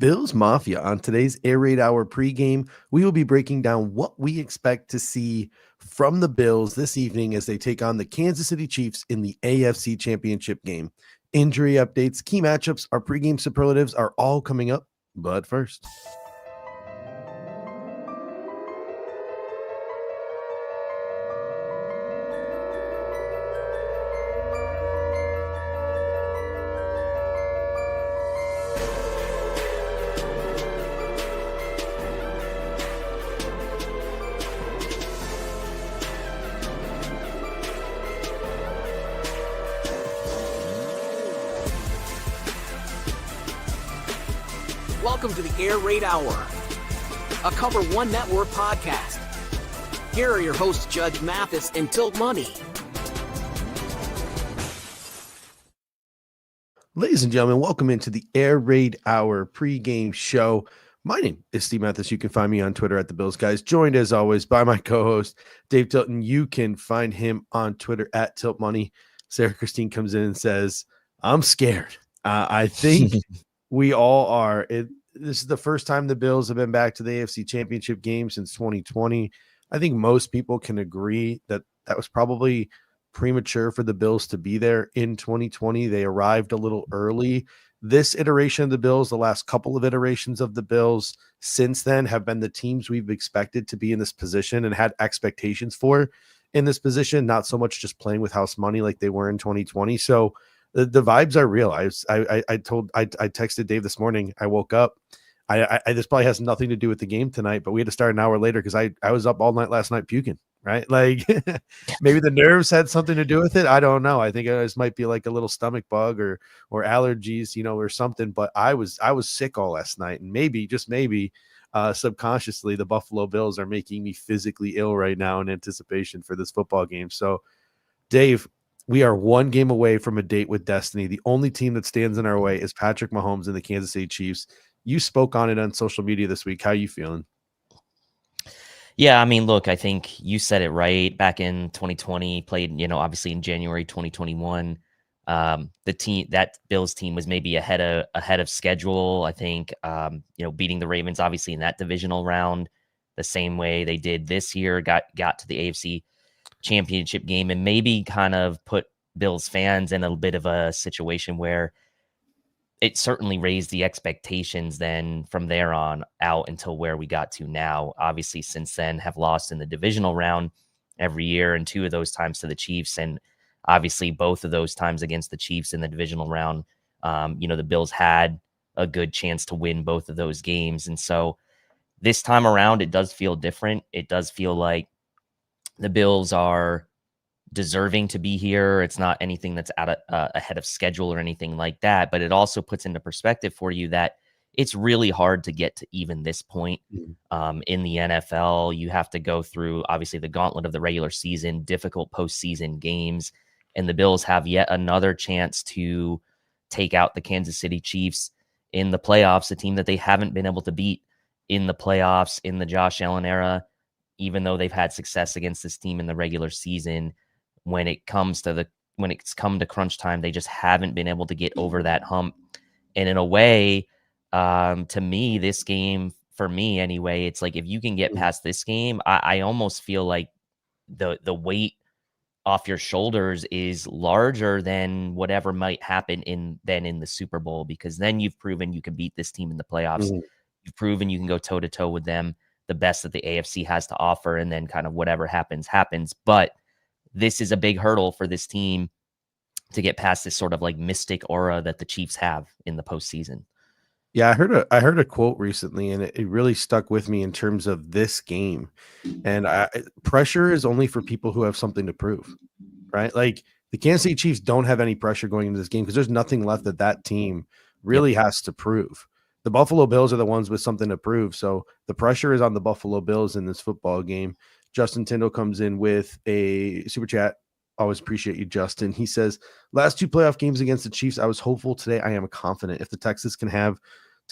Bills Mafia. On today's Air Raid Hour pregame, we will be breaking down what we expect to see from the Bills this evening as they take on the Kansas City Chiefs in the AFC Championship game. Injury updates, key matchups, our pregame superlatives are all coming up. But first, welcome to the Air Raid Hour, a Cover One Network podcast. Here are your hosts, Judge Mathis and Tilt Money. ladies and gentlemen, welcome into the Air Raid Hour pregame show. My name is Steve Mathis. You can find me on Twitter at the Bills Guys, joined as always by my co-host Dave Tilton. You can find him on Twitter at Tilt Money. Sarah Christine comes in and says, "I'm scared." I think we all are. This is the first time the Bills have been back to the AFC Championship game since 2020. I think most people can agree that that was probably premature for the Bills to be there in 2020. They arrived a little early. This iteration of the Bills, the last couple of iterations of the Bills since then, have been the teams we've expected to be in this position and had expectations for in this position, not so much just playing with house money like they were in 2020. So the vibes are real. I texted Dave this morning. I woke up. This probably has nothing to do with the game tonight, but we had to start an hour later because I was up all night last night puking. Right, like maybe the nerves had something to do with it. I don't know. I think this might be like a little stomach bug or allergies, or something. But I was sick all last night, and maybe, just maybe, subconsciously, the Buffalo Bills are making me physically ill right now in anticipation for this football game. So, Dave, we are one game away from a date with destiny. The only team that stands in our way is Patrick Mahomes and the Kansas City Chiefs. You spoke on it on social media this week. How are you feeling? Yeah, I mean, look, I think you said it right. Back in 2020, played, obviously in January 2021, that Bills team was maybe ahead of schedule. I think, beating the Ravens, obviously in that divisional round, the same way they did this year, got to the AFC Championship game, and maybe kind of put Bills fans in a bit of a situation where it certainly raised the expectations then from there on out until where we got to now. Obviously, since then, have lost in the divisional round every year, and two of those times to the Chiefs. And obviously, both of those times against the Chiefs in the divisional round, the Bills had a good chance to win both of those games. And so this time around, it does feel different. It does feel like the Bills are deserving to be here. It's not anything that's ahead of schedule or anything like that, but it also puts into perspective for you that it's really hard to get to even this point in the NFL. You have to go through, obviously, the gauntlet of the regular season, difficult postseason games, and the Bills have yet another chance to take out the Kansas City Chiefs in the playoffs, a team that they haven't been able to beat in the playoffs in the Josh Allen era, even though they've had success against this team in the regular season. When it's come to crunch time, they just haven't been able to get over that hump. And in a way, to me, this game, for me anyway, it's like if you can get past this game, I almost feel like the weight off your shoulders is larger than whatever might happen in the Super Bowl, because then you've proven you can beat this team in the playoffs. You've proven you can go toe to toe with them, the best that the AFC has to offer, and then kind of whatever happens. But this is a big hurdle for this team to get past this sort of like mystic aura that the Chiefs have in the postseason. Yeah, I heard a quote recently, and it really stuck with me in terms of this game. And pressure is only for people who have something to prove, right? Like the Kansas City Chiefs don't have any pressure going into this game because there's nothing left that team really has to prove. The Buffalo Bills are the ones with something to prove. So the pressure is on the Buffalo Bills in this football game. Justin Tyndall comes in with a super chat. Always appreciate you, Justin. He says, last two playoff games against the Chiefs, I was hopeful. Today, I am confident. If the Texans can have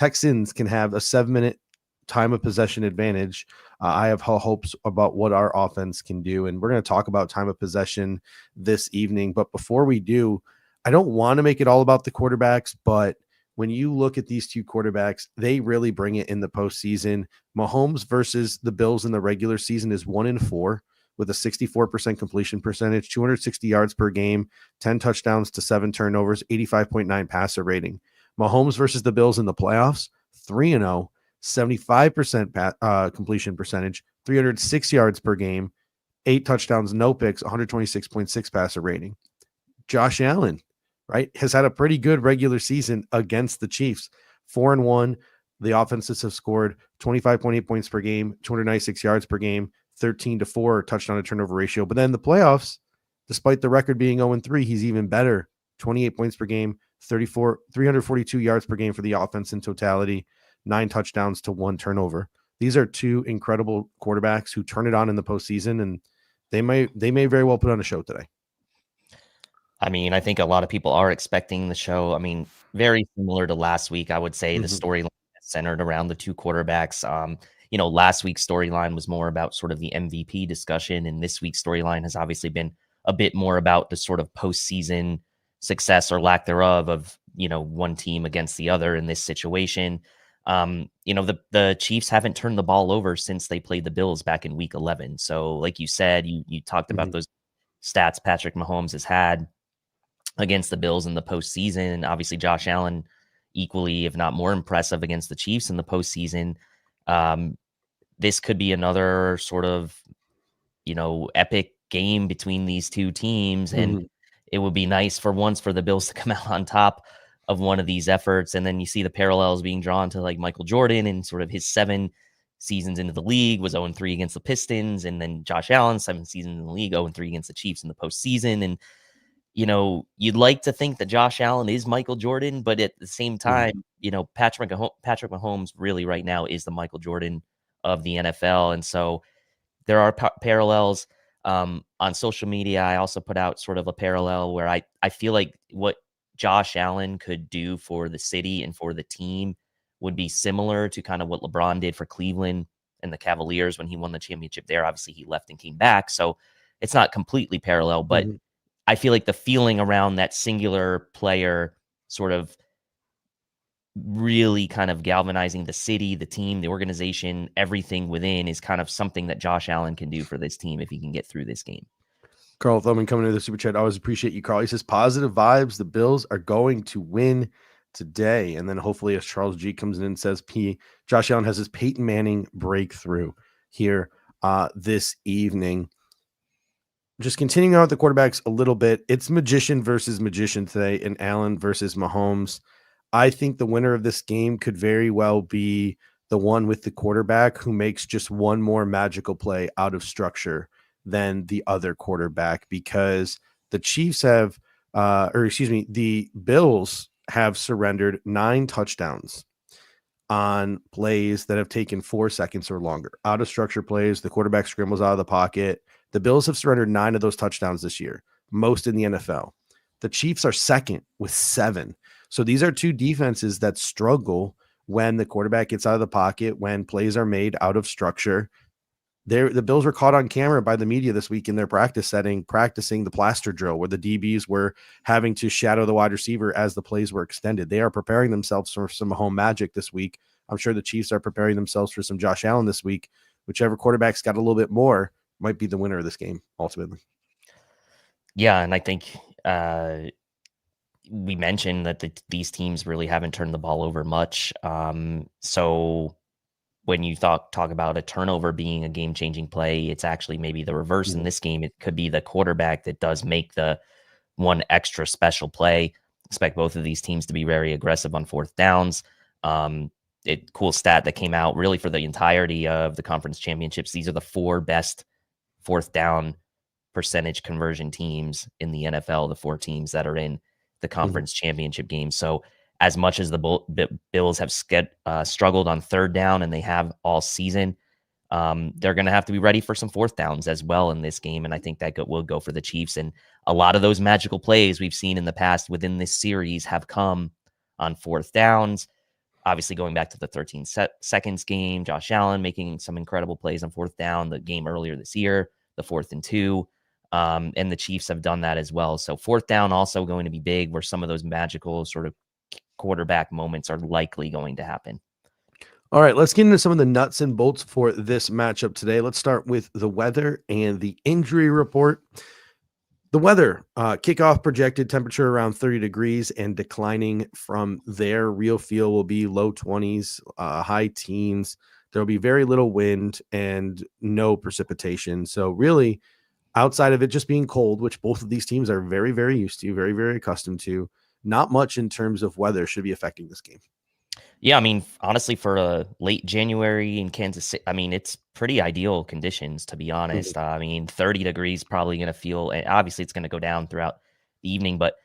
a 7-minute time of possession advantage, I have hopes about what our offense can do. And we're going to talk about time of possession this evening. But before we do, I don't want to make it all about the quarterbacks, but when you look at these two quarterbacks, they really bring it in the postseason. Mahomes versus the Bills in the regular season is 1-4 with a 64% completion percentage, 260 yards per game, 10 touchdowns to 7 turnovers, 85.9 passer rating. Mahomes versus the Bills in the playoffs, 3-0, 75% completion percentage, 306 yards per game, 8 touchdowns, no picks, 126.6 passer rating. Josh Allen, right, has had a pretty good regular season against the Chiefs. 4-1. The offenses have scored 25.8 points per game, 296 yards per game, 13-4 touchdown to turnover ratio. But then the playoffs, despite the record being 0-3, he's even better. 28 points per game, 342 yards per game for the offense in totality, 9 touchdowns to 1 turnover. These are two incredible quarterbacks who turn it on in the postseason, and they may very well put on a show today. I mean, I think a lot of people are expecting the show. I mean, very similar to last week, I would say the storyline centered around the two quarterbacks. Last week's storyline was more about sort of the MVP discussion, and this week's storyline has obviously been a bit more about the sort of postseason success or lack thereof of, one team against the other in this situation. The Chiefs haven't turned the ball over since they played the Bills back in week 11. So like you said, you talked about those stats Patrick Mahomes has had against the Bills in the postseason. Obviously, Josh Allen equally, if not more impressive against the Chiefs in the postseason. This could be another sort of, epic game between these two teams. And it would be nice for once for the Bills to come out on top of one of these efforts. And then you see the parallels being drawn to like Michael Jordan and sort of his 7 seasons into the league was 0-3 against the Pistons. And then Josh Allen, 7 seasons in the league, 0-3 against the Chiefs in the postseason. And, you'd like to think that Josh Allen is Michael Jordan, but at the same time, Patrick Mahomes really right now is the Michael Jordan of the NFL. And so there are parallels on social media. I also put out sort of a parallel where I feel like what Josh Allen could do for the city and for the team would be similar to kind of what LeBron did for Cleveland and the Cavaliers when he won the championship there. Obviously, he left and came back, so it's not completely parallel, but I feel like the feeling around that singular player sort of really kind of galvanizing the city, the team, the organization, everything within is kind of something that Josh Allen can do for this team if he can get through this game. Carl Thurman coming to the super chat. I always appreciate you, Carl. He says positive vibes. The Bills are going to win today. And then hopefully as Charles G comes in and says Josh Allen has his Peyton Manning breakthrough here this evening. Just continuing on with the quarterbacks a little bit, it's magician versus magician today and Allen versus Mahomes. I think the winner of this game could very well be the one with the quarterback who makes just one more magical play out of structure than the other quarterback, because the Chiefs have, the Bills have surrendered 9 touchdowns on plays that have taken 4 seconds or longer. Out of structure plays, the quarterback scrambles out of the pocket. The Bills have surrendered 9 of those touchdowns this year, most in the NFL. The Chiefs are second with 7. So these are two defenses that struggle when the quarterback gets out of the pocket, when plays are made out of structure. The Bills were caught on camera by the media this week in their practice setting, practicing the plaster drill where the DBs were having to shadow the wide receiver as the plays were extended. They are preparing themselves for some home magic this week. I'm sure the Chiefs are preparing themselves for some Josh Allen this week. Whichever quarterback's got a little bit more might be the winner of this game ultimately. Yeah, and I think we mentioned that these teams really haven't turned the ball over much. So when you talk about a turnover being a game-changing play, it's actually maybe the reverse in this game. It could be the quarterback that does make the one extra special play. Expect both of these teams to be very aggressive on 4th downs. Cool stat that came out really for the entirety of the conference championships. These are the 4 best 4th down percentage conversion teams in the NFL, the 4 teams that are in the conference championship game. So as much as the Bills have struggled on 3rd down, and they have all season, they're going to have to be ready for some 4th downs as well in this game. And I think that will go for the Chiefs. And a lot of those magical plays we've seen in the past within this series have come on 4th downs. Obviously, going back to the 13 seconds game, Josh Allen making some incredible plays on 4th down, the game earlier this year, the 4th and 2. And the Chiefs have done that as well. So 4th down also going to be big, where some of those magical sort of quarterback moments are likely going to happen. All right, let's get into some of the nuts and bolts for this matchup today. Let's start with the weather and the injury report. The weather, kickoff projected temperature around 30 degrees and declining from there. Real feel will be low 20s, high teens. There will be very little wind and no precipitation. So really, outside of it just being cold, which both of these teams are very, very used to, very, very accustomed to, not much in terms of weather should be affecting this game. Yeah, I mean, honestly, for a late January in Kansas City, I mean, it's pretty ideal conditions, to be honest. I mean, 30 degrees probably going to feel, and obviously it's going to go down throughout the evening, but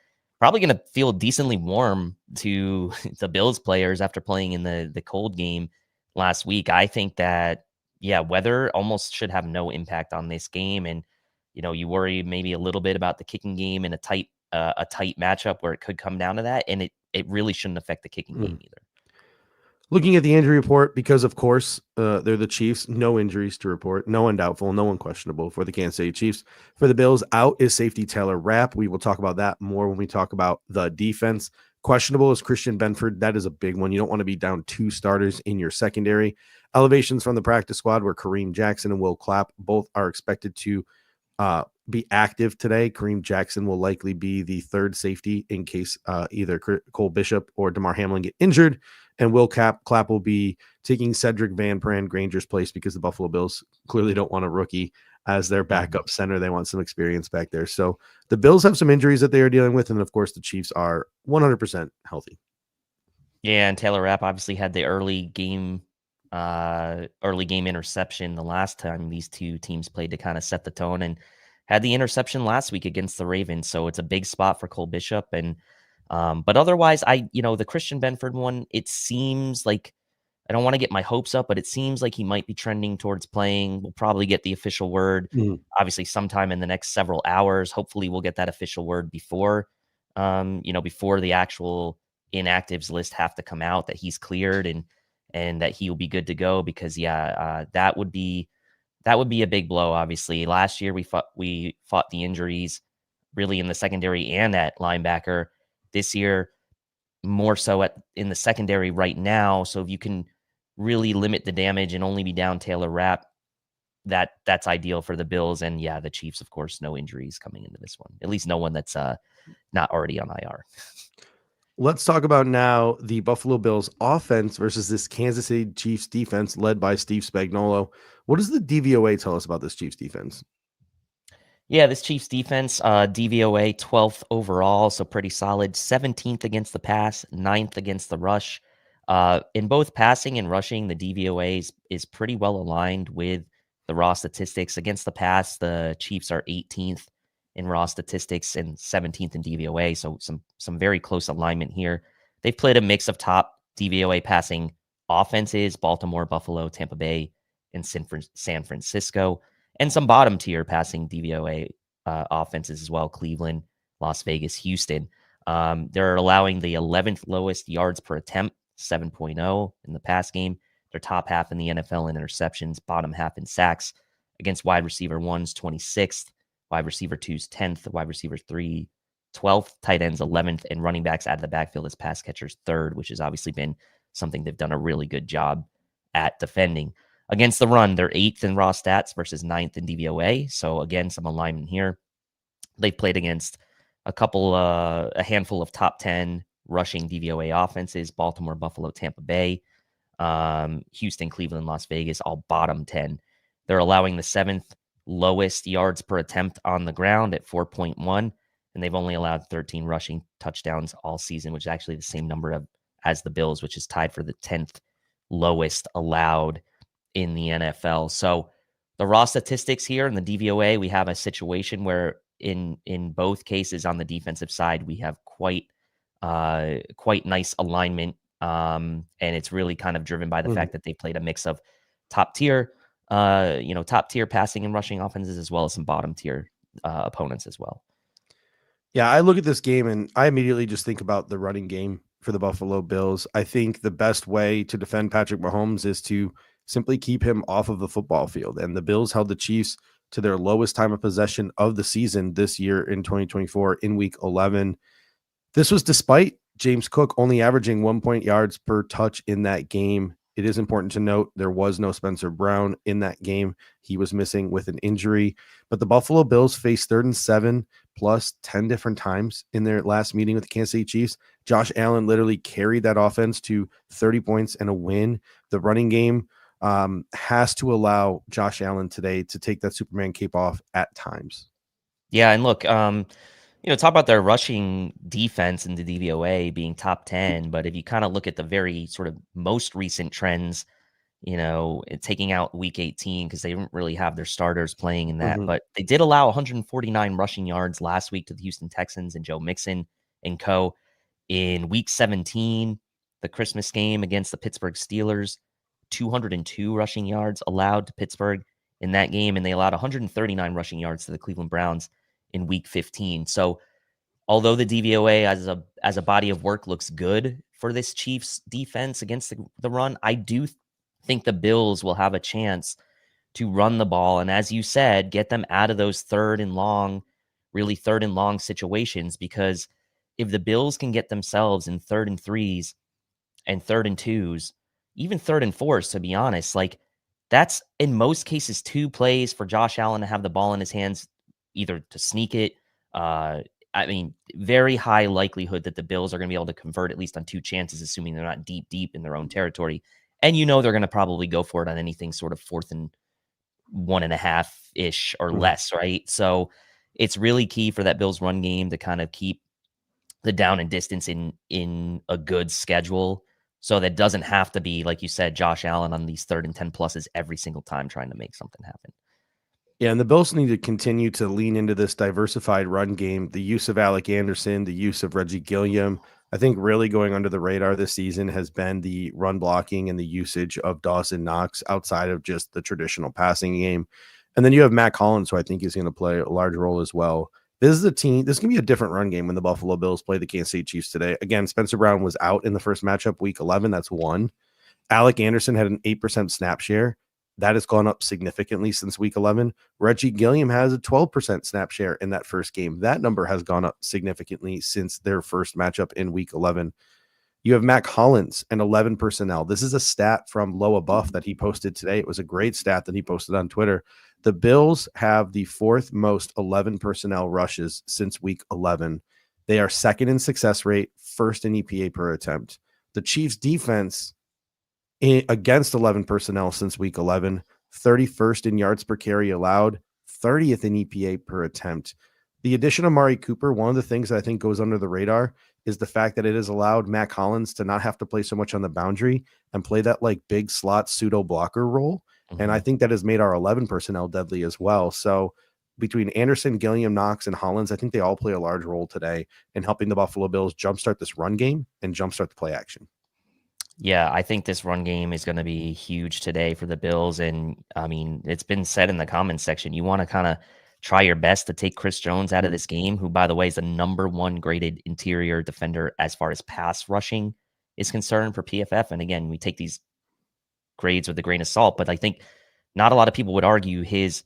probably going to feel decently warm to the Bills players after playing in the cold game last week. I think that, yeah, weather almost should have no impact on this game. And, you worry maybe a little bit about the kicking game in a tight matchup where it could come down to that. And it really shouldn't affect the kicking game either. Looking at the injury report, because of course they're the Chiefs, no injuries to report, no one doubtful, no one questionable for the Kansas City Chiefs. For the Bills, out is safety Taylor Rapp. We will talk about that more when we talk about the defense. Questionable is Christian Benford. That is a big one. You don't want to be down 2 starters in your secondary. Elevations from the practice squad where Kareem Jackson and Will Clapp both are expected to be active today. Kareem Jackson will likely be the third safety in case either Cole Bishop or DeMar Hamlin get injured. And Will Clapp will be taking Cedric Van Granger's place because the Buffalo Bills clearly don't want a rookie as their backup center. They want some experience back there. So the Bills have some injuries that they are dealing with. And of course, the Chiefs are 100% healthy. Yeah, and Taylor Rapp obviously had the early game interception the last time these two teams played to kind of set the tone, and had the interception last week against the Ravens. So it's a big spot for Cole Bishop. And but otherwise, the Christian Benford one, it seems like, I don't want to get my hopes up, but it seems like he might be trending towards playing. We'll probably get the official word, obviously, sometime in the next several hours. Hopefully we'll get that official word before the actual inactives list have to come out that he's cleared and that he will be good to go, because that would be a big blow. Obviously last year we fought the injuries really in the secondary and at linebacker. This year more so in the secondary right now. So if you can really limit the damage and only be down Taylor Rapp, that's ideal for the Bills. And the Chiefs, of course, no injuries coming into this one, at least no one that's not already on IR. Let's talk about now the Buffalo Bills offense versus this Kansas City Chiefs defense led by Steve Spagnuolo. What does the DVOA tell us about this Chiefs defense? Yeah, this Chiefs defense, DVOA 12th overall, so pretty solid. 17th against the pass, 9th against the rush. In both passing and rushing, the DVOA is pretty well aligned with the raw statistics. Against the pass, the Chiefs are 18th in raw statistics and 17th in DVOA, so some very close alignment here. They've played a mix of top DVOA passing offenses: Baltimore, Buffalo, Tampa Bay, and San Francisco, and some bottom tier passing DVOA offenses as well: Cleveland, Las Vegas, Houston. They're allowing the 11th lowest yards per attempt, 7.0 in the pass game. They're top half in the NFL in interceptions, bottom half in sacks. Against wide receiver 1's 26th, wide receiver 2's 10th, wide receiver 3 12th, tight ends 11th, and running backs out of the backfield as pass catchers 3rd, which has obviously been something they've done a really good job at defending. Against the run, they're 8th in raw stats versus 9th in DVOA. So again, some alignment here. They've played against a handful of top 10 rushing DVOA offenses: Baltimore, Buffalo, Tampa Bay, Houston, Cleveland, Las Vegas, all bottom 10. They're allowing the 7th lowest yards per attempt on the ground at 4.1, and they've only allowed 13 rushing touchdowns all season, which is actually the same number as the Bills, which is tied for the 10th lowest allowed in the NFL. So the raw statistics here in the DVOA, we have a situation where in both cases on the defensive side, we have quite nice alignment. And it's really kind of driven by the fact that they played a mix of top tier passing and rushing offenses, as well as some bottom tier opponents as well. Yeah, I look at this game and I immediately just think about the running game for the Buffalo Bills. I think the best way to defend Patrick Mahomes is to simply keep him off of the football field. And the Bills held the Chiefs to their lowest time of possession of the season this year in 2024 in week 11. This was despite James Cook only averaging 1 point yards per touch in that game. It is important to note there was no Spencer Brown in that game. He was missing with an injury. But the Buffalo Bills faced 3rd and 7 plus 10 different times in their last meeting with the Kansas City Chiefs. Josh Allen literally carried that offense to 30 points and a win. The running game has to allow Josh Allen today to take that Superman cape off at times. Yeah, and look, talk about their rushing defense in the DVOA being top 10, but if you kind of look at the very sort of most recent trends, taking out week 18 because they didn't really have their starters playing in that, but they did allow 149 rushing yards last week to the Houston Texans and Joe Mixon and co. In week 17, the Christmas game against the Pittsburgh Steelers, 202 rushing yards allowed to Pittsburgh in that game, and they allowed 139 rushing yards to the Cleveland Browns in week 15. So although the DVOA as a body of work looks good for this Chiefs defense against the run, I do think the Bills will have a chance to run the ball. And as you said, get them out of those third and long situations, because if the Bills can get themselves in 3rd and 3s and 3rd and 2s, even 3rd and 4s, to be honest, like that's in most cases 2 plays for Josh Allen to have the ball in his hands, either to sneak it. Very high likelihood that the Bills are going to be able to convert at least on 2 chances, assuming they're not deep in their own territory. And they're going to probably go for it on anything sort of 4th and 1.5-ish or less, right? So it's really key for that Bills run game to kind of keep the down and distance in a good schedule, so that doesn't have to be, like you said, Josh Allen on these 3rd and 10 pluses every single time trying to make something happen. Yeah, and the Bills need to continue to lean into this diversified run game. The use of Alec Anderson, the use of Reggie Gilliam, I think really going under the radar this season has been the run blocking and the usage of Dawson Knox outside of just the traditional passing game. And then you have Matt Collins, who I think is going to play a large role as well. This is a team. This can be a different run game when the Buffalo Bills play the Kansas City Chiefs today. Again, Spencer Brown was out in the first matchup, week 11. That's 1. Alec Anderson had an 8% snap share. That has gone up significantly since week 11. Reggie Gilliam has a 12% snap share in that first game. That number has gone up significantly since their first matchup in week 11. You have Matt Collins and 11 personnel. This is a stat from Loa Buff that he posted today. It was a great stat that he posted on Twitter. The Bills have the 4th most 11 personnel rushes since week 11. They are 2nd in success rate, 1st in EPA per attempt. The Chiefs defense against 11 personnel since week 11, 31st in yards per carry allowed, 30th in EPA per attempt. The addition of Amari Cooper, one of the things that I think goes under the radar is the fact that it has allowed Matt Collins to not have to play so much on the boundary and play that like big slot pseudo blocker role. And I think that has made our 11 personnel deadly as well. So between Anderson, Gilliam, Knox, and Hollins, I think they all play a large role today in helping the Buffalo Bills jumpstart this run game and jumpstart the play action. Yeah, I think this run game is going to be huge today for the Bills. And it's been said in the comments section, you want to kind of try your best to take Chris Jones out of this game, who, by the way, is the number 1 graded interior defender as far as pass rushing is concerned for PFF. And again, we take these grades with a grain of salt, but I think not a lot of people would argue his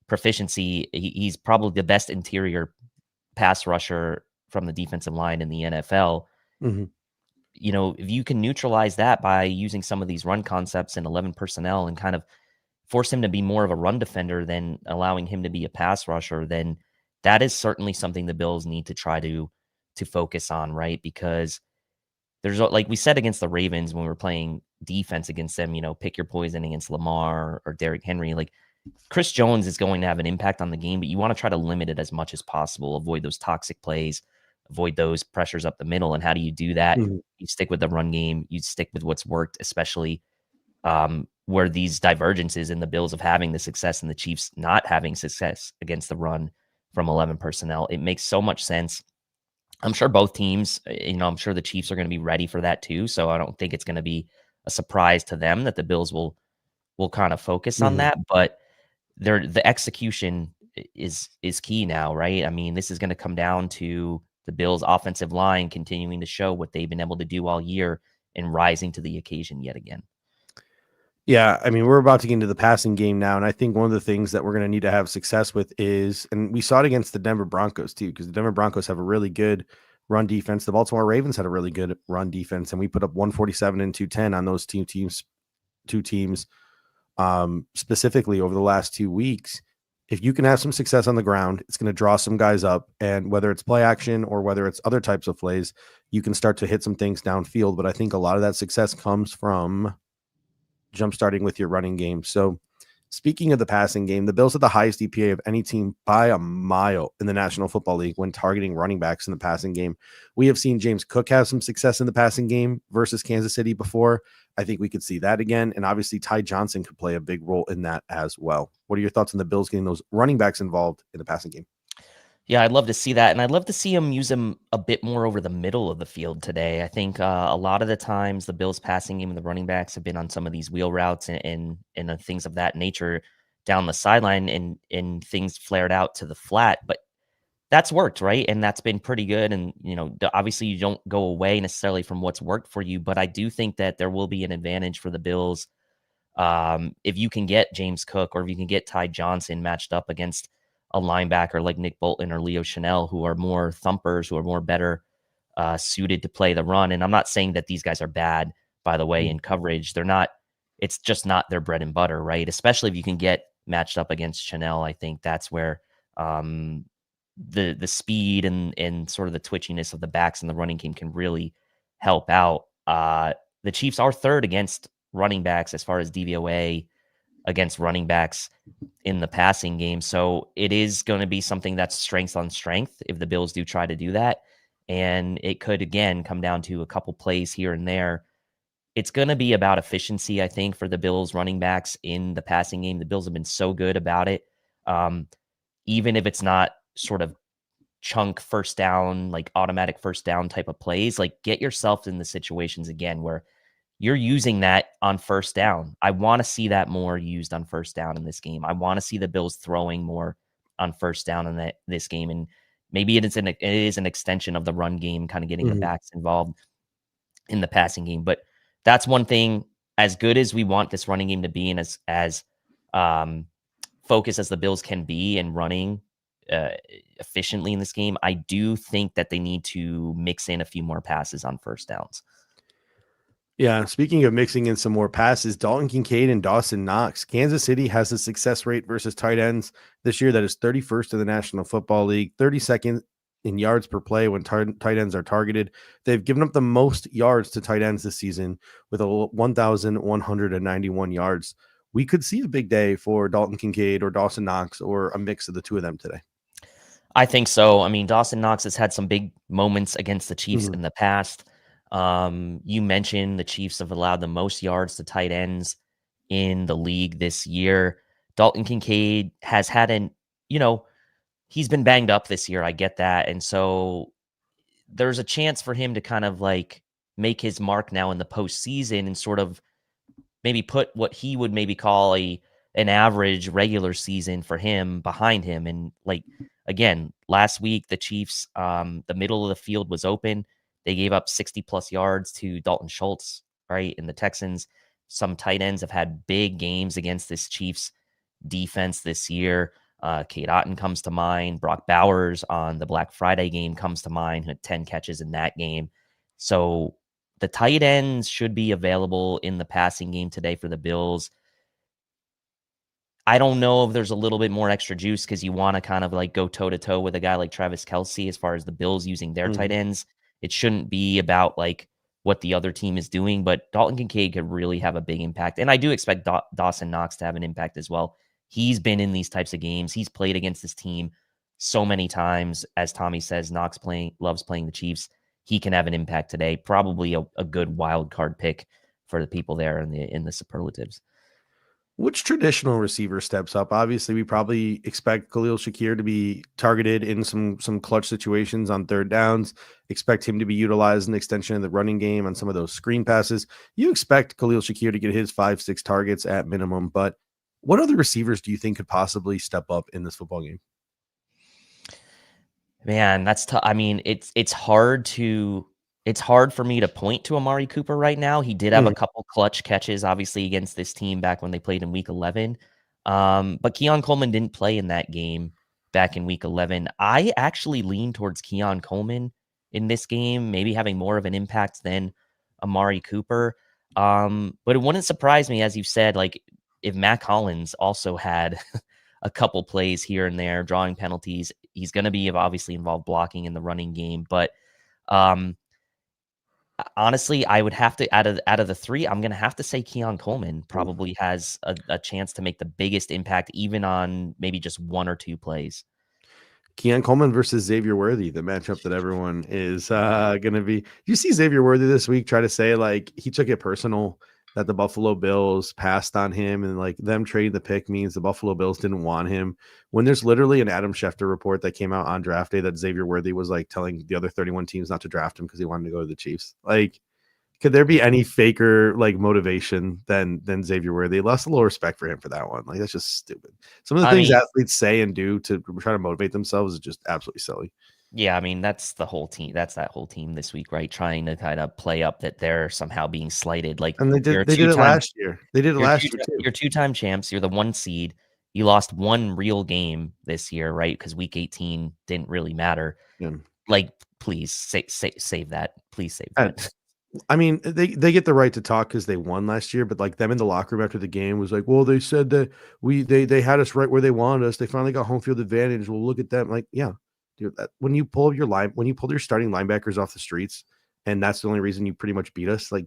proficiency. He's probably the best interior pass rusher from the defensive line in the NFL. If you can neutralize that by using some of these run concepts and 11 personnel and kind of force him to be more of a run defender than allowing him to be a pass rusher, then that is certainly something the Bills need to try to focus on, right? Because there's, like we said against the Ravens when we were playing defense against them, pick your poison against Lamar or Derrick Henry. Like Chris Jones is going to have an impact on the game, but you want to try to limit it as much as possible. Avoid those toxic plays, avoid those pressures up the middle. And how do you do that? You stick with the run game. You stick with what's worked, especially where these divergences in the Bills of having the success and the Chiefs not having success against the run from 11 personnel. It makes so much sense. I'm sure both teams, I'm sure the Chiefs are going to be ready for that too. So I don't think it's going to be a surprise to them that the Bills will kind of focus on that. But the execution is key now, right? I mean, this is going to come down to the Bills' offensive line continuing to show what they've been able to do all year and rising to the occasion yet again. Yeah, I mean, we're about to get into the passing game now, and I think one of the things that we're going to need to have success with is, and we saw it against the Denver Broncos too, because the Denver Broncos have a really good run defense. The Baltimore Ravens had a really good run defense, and we put up 147 and 210 on those two teams specifically over the last 2 weeks. If you can have some success on the ground, it's going to draw some guys up. And whether it's play action or whether it's other types of plays, you can start to hit some things downfield. But I think a lot of that success comes from jump starting with your running game. So speaking of the passing game, the Bills had the highest EPA of any team by a mile in the National Football League when targeting running backs in the passing game. We have seen James Cook have some success in the passing game versus Kansas City before. I think we could see that again. And obviously Ty Johnson could play a big role in that as well. What are your thoughts on the Bills getting those running backs involved in the passing game? Yeah, I'd love to see that. And I'd love to see him use him a bit more over the middle of the field today. I think a lot of the times the Bills passing game and the running backs have been on some of these wheel routes and things of that nature down the sideline and things flared out to the flat. But that's worked, right? And that's been pretty good. And, obviously you don't go away necessarily from what's worked for you. But I do think that there will be an advantage for the Bills if you can get James Cook or if you can get Ty Johnson matched up against a linebacker like Nick Bolton or Leo Chenal, who are more thumpers, who are more better suited to play the run. And I'm not saying that these guys are bad, by the way, in coverage. They're not. It's just not their bread and butter, right? Especially if you can get matched up against Chenal. I think that's where the speed and sort of the twitchiness of the backs in the running game can really help out. The Chiefs are third against running backs as far as DVOA against running backs in the passing game. So it is going to be something that's strength on strength if the Bills do try to do that. And it could, again, come down to a couple plays here and there. It's going to be about efficiency, I think, for the Bills running backs in the passing game. The Bills have been so good about it. Even if it's not sort of chunk first down, like automatic first down type of plays, like get yourself in the situations again where you're using that on first down. I want to see that more used on first down in this game. I want to see the Bills throwing more on first down in this game. And maybe it is an extension of the run game, kind of getting the backs involved in the passing game. But that's one thing, as good as we want this running game to be and as focused as the Bills can be in running efficiently in this game, I do think that they need to mix in a few more passes on first downs. Yeah, speaking of mixing in some more passes, Dalton Kincaid and Dawson Knox. Kansas City has a success rate versus tight ends this year that is 31st in the National Football League, 32nd in yards per play when tight ends are targeted. They've given up the most yards to tight ends this season with 1,191 yards. We could see a big day for Dalton Kincaid or Dawson Knox or a mix of the two of them today. I think so. I mean, Dawson Knox has had some big moments against the Chiefs in the past. You mentioned the Chiefs have allowed the most yards to tight ends in the league this year. Dalton Kincaid has had he's been banged up this year. I get that. And so there's a chance for him to kind of like make his mark now in the postseason and sort of maybe put what he would maybe call an average regular season for him behind him. And like, again, last week, the Chiefs, the middle of the field was open. They gave up 60 plus yards to Dalton Schultz, right? And the Texans, some tight ends have had big games against this Chiefs defense this year. Kate Otten comes to mind. Brock Bowers on the Black Friday game comes to mind, had 10 catches in that game. So the tight ends should be available in the passing game today for the Bills. I don't know if there's a little bit more extra juice because you want to kind of like go toe-to-toe with a guy like Travis Kelce as far as the Bills using their tight ends. It shouldn't be about like what the other team is doing, but Dalton Kincaid could really have a big impact. And I do expect Dawson Knox to have an impact as well. He's been in these types of games. He's played against this team so many times. As Tommy says, Knox loves playing the Chiefs. He can have an impact today. Probably a good wild card pick for the people there in the superlatives. Which traditional receiver steps up? Obviously, we probably expect Khalil Shakir to be targeted in some clutch situations on third downs. Expect him to be utilized in the extension of the running game on some of those screen passes. You expect Khalil Shakir to get his 5-6 targets at minimum, but what other receivers do you think could possibly step up in this football game? Man, that's tough. I mean, it's hard for me to point to Amari Cooper right now. He did have a couple clutch catches, obviously, against this team back when they played in Week 11. But Keon Coleman didn't play in that game back in Week 11. I actually lean towards Keon Coleman in this game, maybe having more of an impact than Amari Cooper. But it wouldn't surprise me, as you said, like if Matt Collins also had a couple plays here and there, drawing penalties. He's going to be obviously involved blocking in the running game, but honestly, I would have to out of the three, I'm going to have to say Keon Coleman probably has a chance to make the biggest impact, even on maybe just one or two plays. Keon Coleman versus Xavier Worthy, the matchup that everyone is going to be. You see Xavier Worthy this week try to say like he took it personal that the Buffalo Bills passed on him, and like them trading the pick means the Buffalo Bills didn't want him, when there's literally an Adam Schefter report that came out on draft day that Xavier Worthy was like telling the other 31 teams not to draft him because he wanted to go to the Chiefs. Like, could there be any faker like motivation than Xavier Worthy? Lost a little respect for him for that one. Like, that's just stupid. Some of the things athletes say and do to try to motivate themselves is just absolutely silly. Yeah, I mean, that's the whole team. That's that whole team this week, right? Trying to kind of play up that they're somehow being slighted. Like, and they did it last year. They did it last year too. You're two-time champs. You're the 1 seed. You lost one real game this year, right? Because week 18 didn't really matter. Yeah. Like, please save that. Please save that. I mean, they get the right to talk because they won last year, but like them in the locker room after the game was like, well, they said that they had us right where they wanted us. They finally got home field advantage. Well, look at them. Like, yeah, dude, when you pull your starting linebackers off the streets, and that's the only reason you pretty much beat us, like,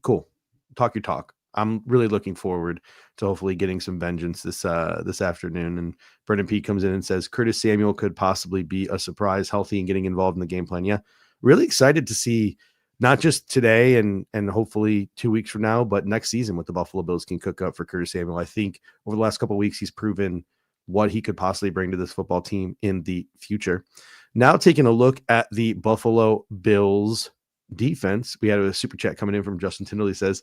cool, talk your talk. I'm really looking forward to hopefully getting some vengeance this afternoon. And Brendan P comes in and says Curtis Samuel could possibly be a surprise, healthy and getting involved in the game plan. Yeah, really excited to see not just today and hopefully 2 weeks from now, but next season what the Buffalo Bills can cook up for Curtis Samuel. I think over the last couple of weeks he's proven what he could possibly bring to this football team in the future. Now taking a look at the Buffalo Bills defense, we had a super chat coming in from Justin Tindley. Says,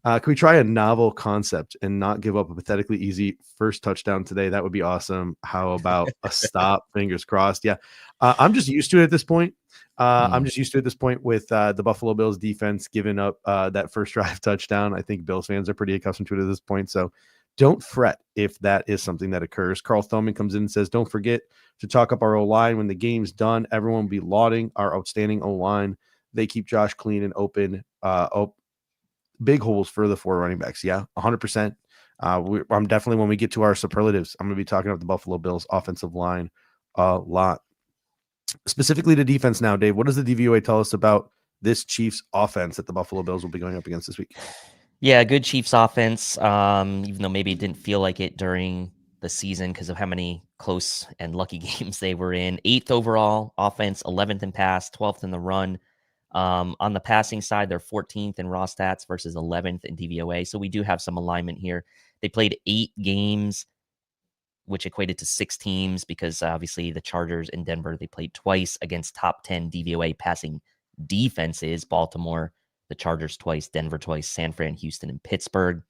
can we try a novel concept and not give up a pathetically easy first touchdown today? That would be awesome. How about a stop? Fingers crossed. Yeah. I'm just used to it at this point. I'm just used to it at this point with the Buffalo Bills defense giving up that first drive touchdown. I think Bills fans are pretty accustomed to it at this point. So don't fret if that is something that occurs. Carl Thurman comes in and says, don't forget to talk up our O-line. When the game's done, everyone will be lauding our outstanding O-line. They keep Josh clean and open. Big holes for the 4 running backs. Yeah, 100%. I'm definitely, when we get to our superlatives, I'm going to be talking about the Buffalo Bills offensive line a lot. Specifically to defense now, Dave, what does the DVOA tell us about this Chiefs offense that the Buffalo Bills will be going up against this week? Yeah, good Chiefs offense, even though maybe it didn't feel like it during the season because of how many close and lucky games they were in. 8th overall offense, 11th in pass, 12th in the run. On the passing side, they're 14th in raw stats versus 11th in DVOA. So we do have some alignment here. They played 8 games, which equated to 6 teams because obviously the Chargers in Denver, they played twice against top 10 DVOA passing defenses. Baltimore, the Chargers twice, Denver twice, San Fran, Houston, and Pittsburgh.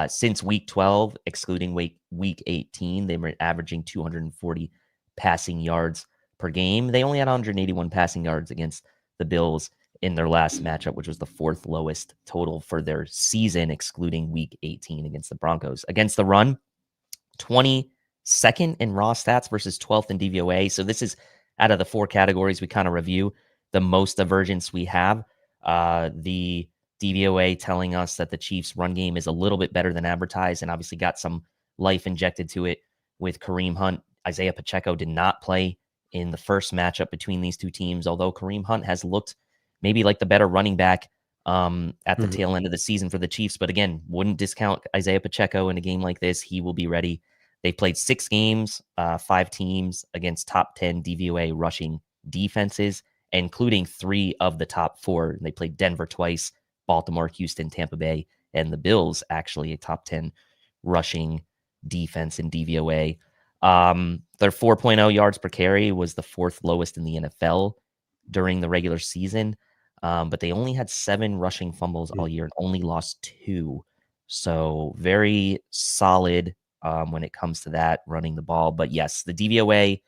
Since week 12, excluding week 18, they were averaging 240 passing yards per game. They only had 181 passing yards against the Bills in their last matchup, which was the 4th lowest total for their season, excluding week 18 against the Broncos. Against the run, 22nd in raw stats versus 12th in DVOA. So this is out of the 4 categories we kind of review, the most divergence we have. The DVOA telling us that the Chiefs' run game is a little bit better than advertised, and obviously got some life injected to it with Kareem Hunt. Isaiah Pacheco did not play in the first matchup between these two teams, although Kareem Hunt has looked maybe like the better running back at the tail end of the season for the Chiefs. But again, wouldn't discount Isaiah Pacheco in a game like this. He will be ready. They played 6 games, 5 teams against top 10 DVOA rushing defenses, including 3 of the top 4. They played Denver twice, Baltimore, Houston, Tampa Bay, and the Bills, actually a top 10 rushing defense in DVOA. Their 4.0 yards per carry was the 4th lowest in the NFL during the regular season. But they only had 7 rushing fumbles all year and only lost 2. So very solid when it comes to that, running the ball. But yes, the DVOA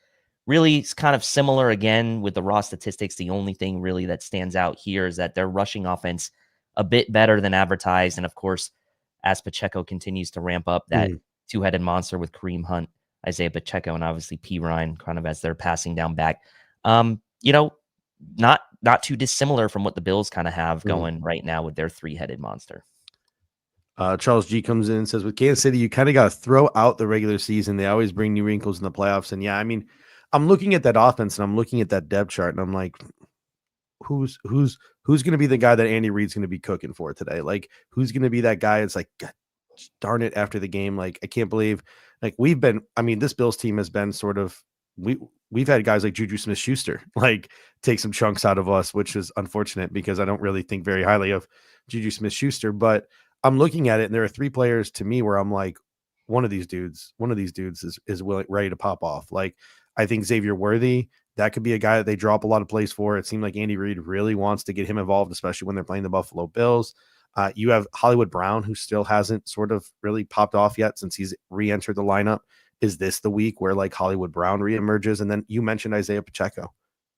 really is kind of similar again with the raw statistics. The only thing really that stands out here is that their rushing offense a bit better than advertised. And of course, as Pacheco continues to ramp up that 2-headed monster with Kareem Hunt, Isaiah Pacheco, and obviously P. Ryan kind of as their passing down back. not too dissimilar from what the Bills kind of have going right now with their three-headed monster. Charles G comes in and says, with Kansas City, you kind of got to throw out the regular season. They always bring new wrinkles in the playoffs. And yeah, I mean, I'm looking at that offense and I'm looking at that depth chart and I'm like, who's going to be the guy that Andy Reid's going to be cooking for today? Like, who's going to be that guy? It's like, God, darn it, after the game. Like, I can't believe, like, this Bills team has been sort of, we've had guys like Juju Smith-Schuster, like, take some chunks out of us, which is unfortunate because I don't really think very highly of Juju Smith-Schuster, but I'm looking at it and there are three players to me where I'm like, one of these dudes is ready to pop off. Like, I think Xavier Worthy, that could be a guy that they drop a lot of plays for. It seemed like Andy Reid really wants to get him involved, especially when they're playing the Buffalo Bills. You have Hollywood Brown, who still hasn't sort of really popped off yet since he's re-entered the lineup. Is this the week where like Hollywood Brown reemerges? And then you mentioned Isaiah Pacheco,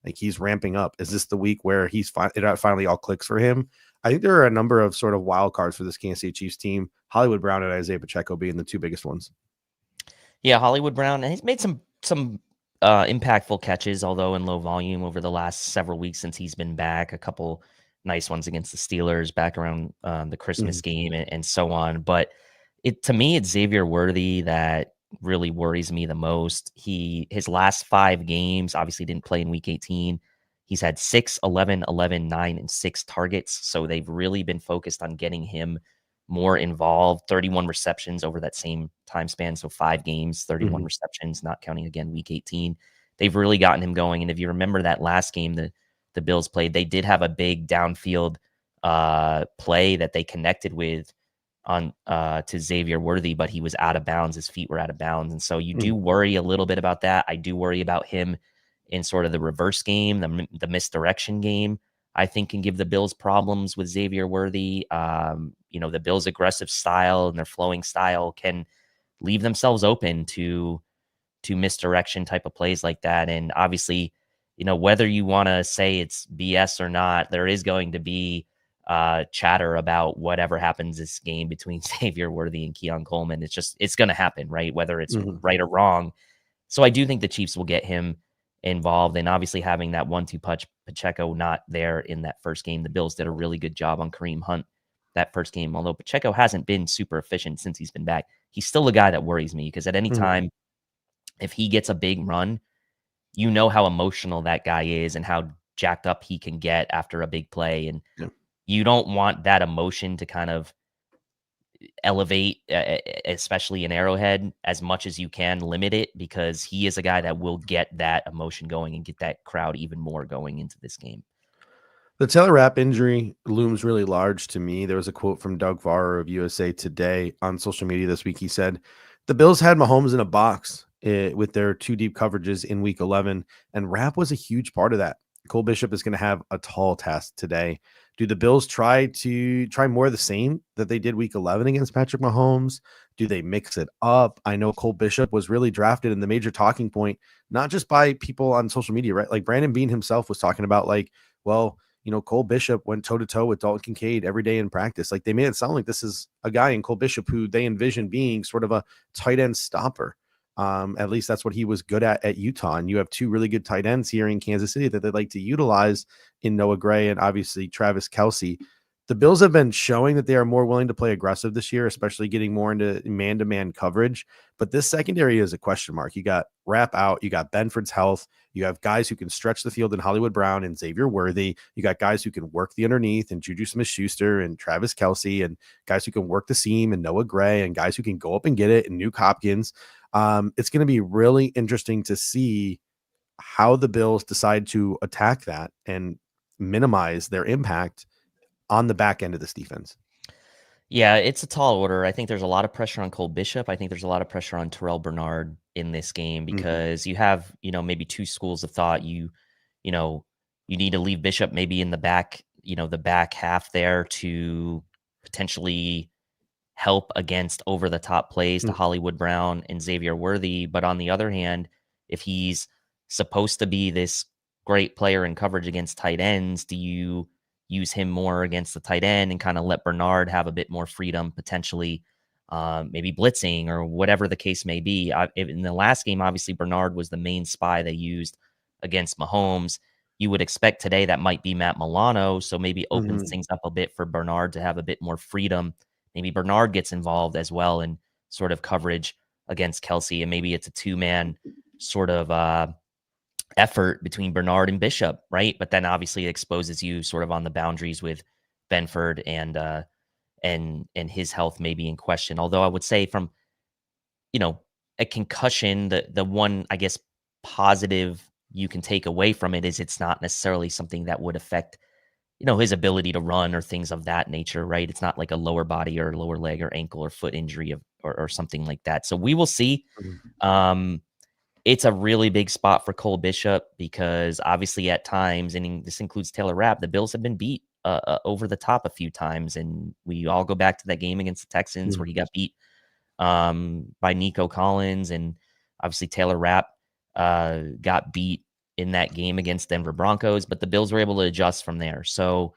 like he's ramping up. Is this the week where it finally all clicks for him? I think there are a number of sort of wild cards for this Kansas City Chiefs team. Hollywood Brown and Isaiah Pacheco being the two biggest ones. Yeah, Hollywood Brown, he's made some impactful catches, although in low volume over the last several weeks since he's been back. A couple nice ones against the Steelers back around the Christmas game and so on. But to me, it's Xavier Worthy that really worries me the most. His last 5 games, obviously didn't play in week 18. He's had 6, 11, 11, 9, and 6 targets. So they've really been focused on getting him more involved. 31 receptions over that same time span. So 5 games, 31 receptions, not counting again week 18. They've really gotten him going. And if you remember that last game the Bills played, they did have a big downfield play that they connected with on to Xavier Worthy, but he was out of bounds. His feet were out of bounds. And so you do worry a little bit about that. I do worry about him in sort of the reverse game, the misdirection game. I think can give the Bills problems with Xavier Worthy. The Bills' aggressive style and their flowing style can leave themselves open to misdirection type of plays like that. And obviously, whether you want to say it's BS or not, there is going to be chatter about whatever happens this game between Xavier Worthy and Keon Coleman. It's going to happen, right? Whether it's right or wrong. So I do think the Chiefs will get him involved, and obviously having that 1-2 punch, Pacheco not there in that first game. The Bills did a really good job on Kareem Hunt that first game. Although Pacheco hasn't been super efficient since he's been back, he's still a guy that worries me because at any time, if he gets a big run, you know how emotional that guy is and how jacked up he can get after a big play. And you don't want that emotion to kind of elevate, especially in Arrowhead, as much as you can. Limit it, because he is a guy that will get that emotion going and get that crowd even more going into this game. The Taylor Rapp injury looms really large to me. There was a quote from Doug Varner of USA Today on social media this week. He said, the Bills had Mahomes in a box with their 2 deep coverages in week 11, and Rapp was a huge part of that. Cole Bishop is going to have a tall task today. Do the Bills try more of the same that they did week 11 against Patrick Mahomes? Do they mix it up? I know Cole Bishop was really drafted in the major talking point, not just by people on social media, right? Like Brandon Beane himself was talking about, like, well, Cole Bishop went toe-to-toe with Dalton Kincaid every day in practice. Like, they made it sound like this is a guy in Cole Bishop who they envision being sort of a tight end stopper. At least that's what he was good at Utah. And you have 2 really good tight ends here in Kansas City that they like to utilize in Noah Gray and obviously Travis Kelce. The Bills have been showing that they are more willing to play aggressive this year, especially getting more into man-to-man coverage. But this secondary is a question mark. You got Rapp out. You got Benford's health. You have guys who can stretch the field in Hollywood Brown and Xavier Worthy. You got guys who can work the underneath and Juju Smith-Schuster and Travis Kelce, and guys who can work the seam and Noah Gray, and guys who can go up and get it and Nuke Hopkins. It's going to be really interesting to see how the Bills decide to attack that and minimize their impact on the back end of this defense. Yeah, it's a tall order. I think there's a lot of pressure on Cole Bishop. I think there's a lot of pressure on Terrell Bernard in this game because you have, maybe 2 schools of thought. You need to leave Bishop maybe in the back, the back half there to potentially help against over the top plays to Hollywood Brown and Xavier Worthy. But on the other hand, if he's supposed to be this great player in coverage against tight ends, do you use him more against the tight end and kind of let Bernard have a bit more freedom, potentially maybe blitzing or whatever the case may be? In the last game, obviously Bernard was the main spy they used against Mahomes. you would expect today that might be Matt Milano. So maybe opens Mhm. things up a bit for Bernard to have a bit more freedom. Maybe Bernard gets involved as well in sort of coverage against Kelsey, and maybe it's a two-man sort of effort between Bernard and Bishop, right? But then obviously it exposes you sort of on the boundaries with Benford and his health may be in question. Although I would say from, a concussion, the one, I guess, positive you can take away from it is it's not necessarily something that would affect, his ability to run or things of that nature, right? It's not like a lower body or lower leg or ankle or foot injury or something like that. So we will see. Mhm. Um, it's a really big spot for Cole Bishop because obviously at times, and this includes Taylor Rapp, the Bills have been beat over the top a few times. And we all go back to that game against the Texans where he got beat by Nico Collins, and obviously Taylor Rapp got beat in that game against Denver Broncos, but the Bills were able to adjust from there. So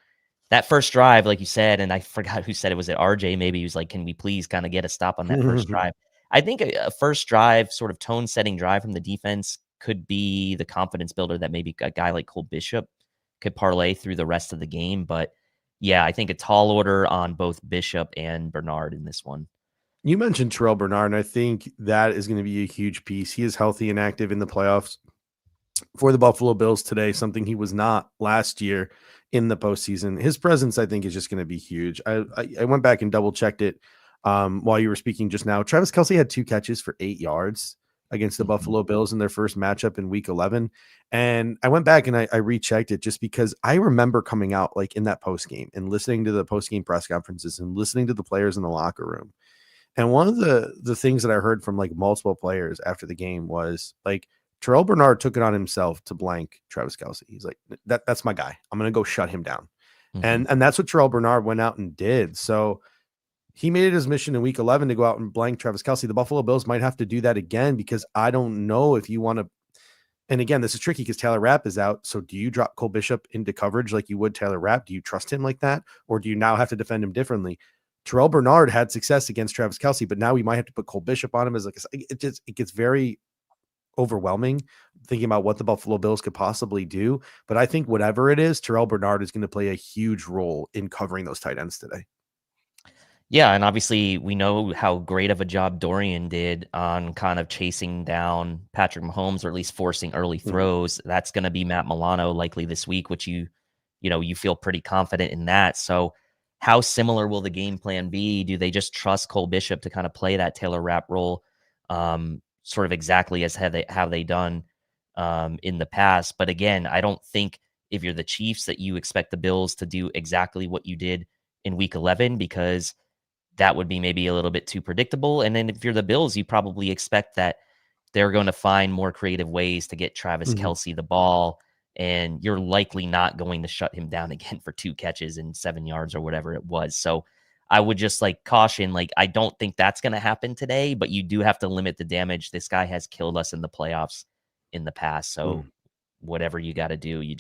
that first drive, like you said, and I forgot who said it, was it RJ? Maybe he was like, can we please kind of get a stop on that first drive? I think a first drive, sort of tone setting drive from the defense could be the confidence builder that maybe a guy like Cole Bishop could parlay through the rest of the game. But yeah, I think a tall order on both Bishop and Bernard in this one. You mentioned Terrell Bernard, and I think that is going to be a huge piece. He is healthy and active in the playoffs for the Buffalo Bills today, something he was not last year in the postseason. His presence, I think, is just going to be huge. I went back and double checked it while you were speaking just now. Travis Kelce had 2 catches for 8 yards against the Buffalo Bills in their first matchup in week 11. And I went back and I rechecked it just because I remember coming out like in that post game and listening to the post game press conferences and listening to the players in the locker room. And one of the things that I heard from like multiple players after the game was like Terrell Bernard took it on himself to blank Travis Kelce. He's like, that's my guy. I'm gonna go shut him down. Mm-hmm. And that's what Terrell Bernard went out and did. So he made it his mission in week 11 to go out and blank Travis Kelce. The Buffalo Bills might have to do that again because I don't know if you want to. And again, this is tricky because Taylor Rapp is out. So do you drop Cole Bishop into coverage like you would Taylor Rapp? Do you trust him like that? Or do you now have to defend him differently? Terrell Bernard had success against Travis Kelce, but now we might have to put Cole Bishop on him as like it gets very overwhelming thinking about what the Buffalo Bills could possibly do. But I think whatever it is, Terrell Bernard is going to play a huge role in covering those tight ends today. Yeah, and obviously we know how great of a job Dorian did on kind of chasing down Patrick Mahomes, or at least forcing early throws. That's going to be Matt Milano likely this week, which you feel pretty confident in that. So how similar will the game plan be? Do they just trust Cole Bishop to kind of play that Taylor Rapp role sort of exactly as have they done in the past? But again, I don't think if you're the Chiefs that you expect the Bills to do exactly what you did in week 11, because that would be maybe a little bit too predictable. And then if you're the Bills, you probably expect that they're going to find more creative ways to get Travis Kelce the ball, and you're likely not going to shut him down again for 2 catches and 7 yards or whatever it was. So I would just caution, I don't think that's going to happen today, but you do have to limit the damage. This guy has killed us in the playoffs in the past. So whatever you got to do, you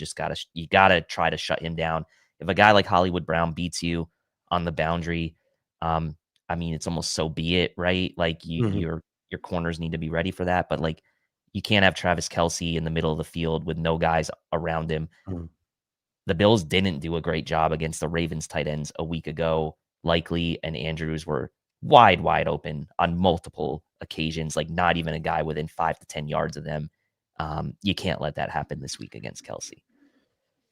got to try to shut him down. If a guy like Hollywood Brown beats you on the boundary, I mean, it's almost so be it, right? Your corners need to be ready for that, but you can't have Travis Kelce in the middle of the field with no guys around him. The Bills didn't do a great job against the Ravens tight ends a week ago. Likely and Andrews were wide open on multiple occasions, not even a guy within 5 to 10 yards of them. You can't let that happen this week against Kelce.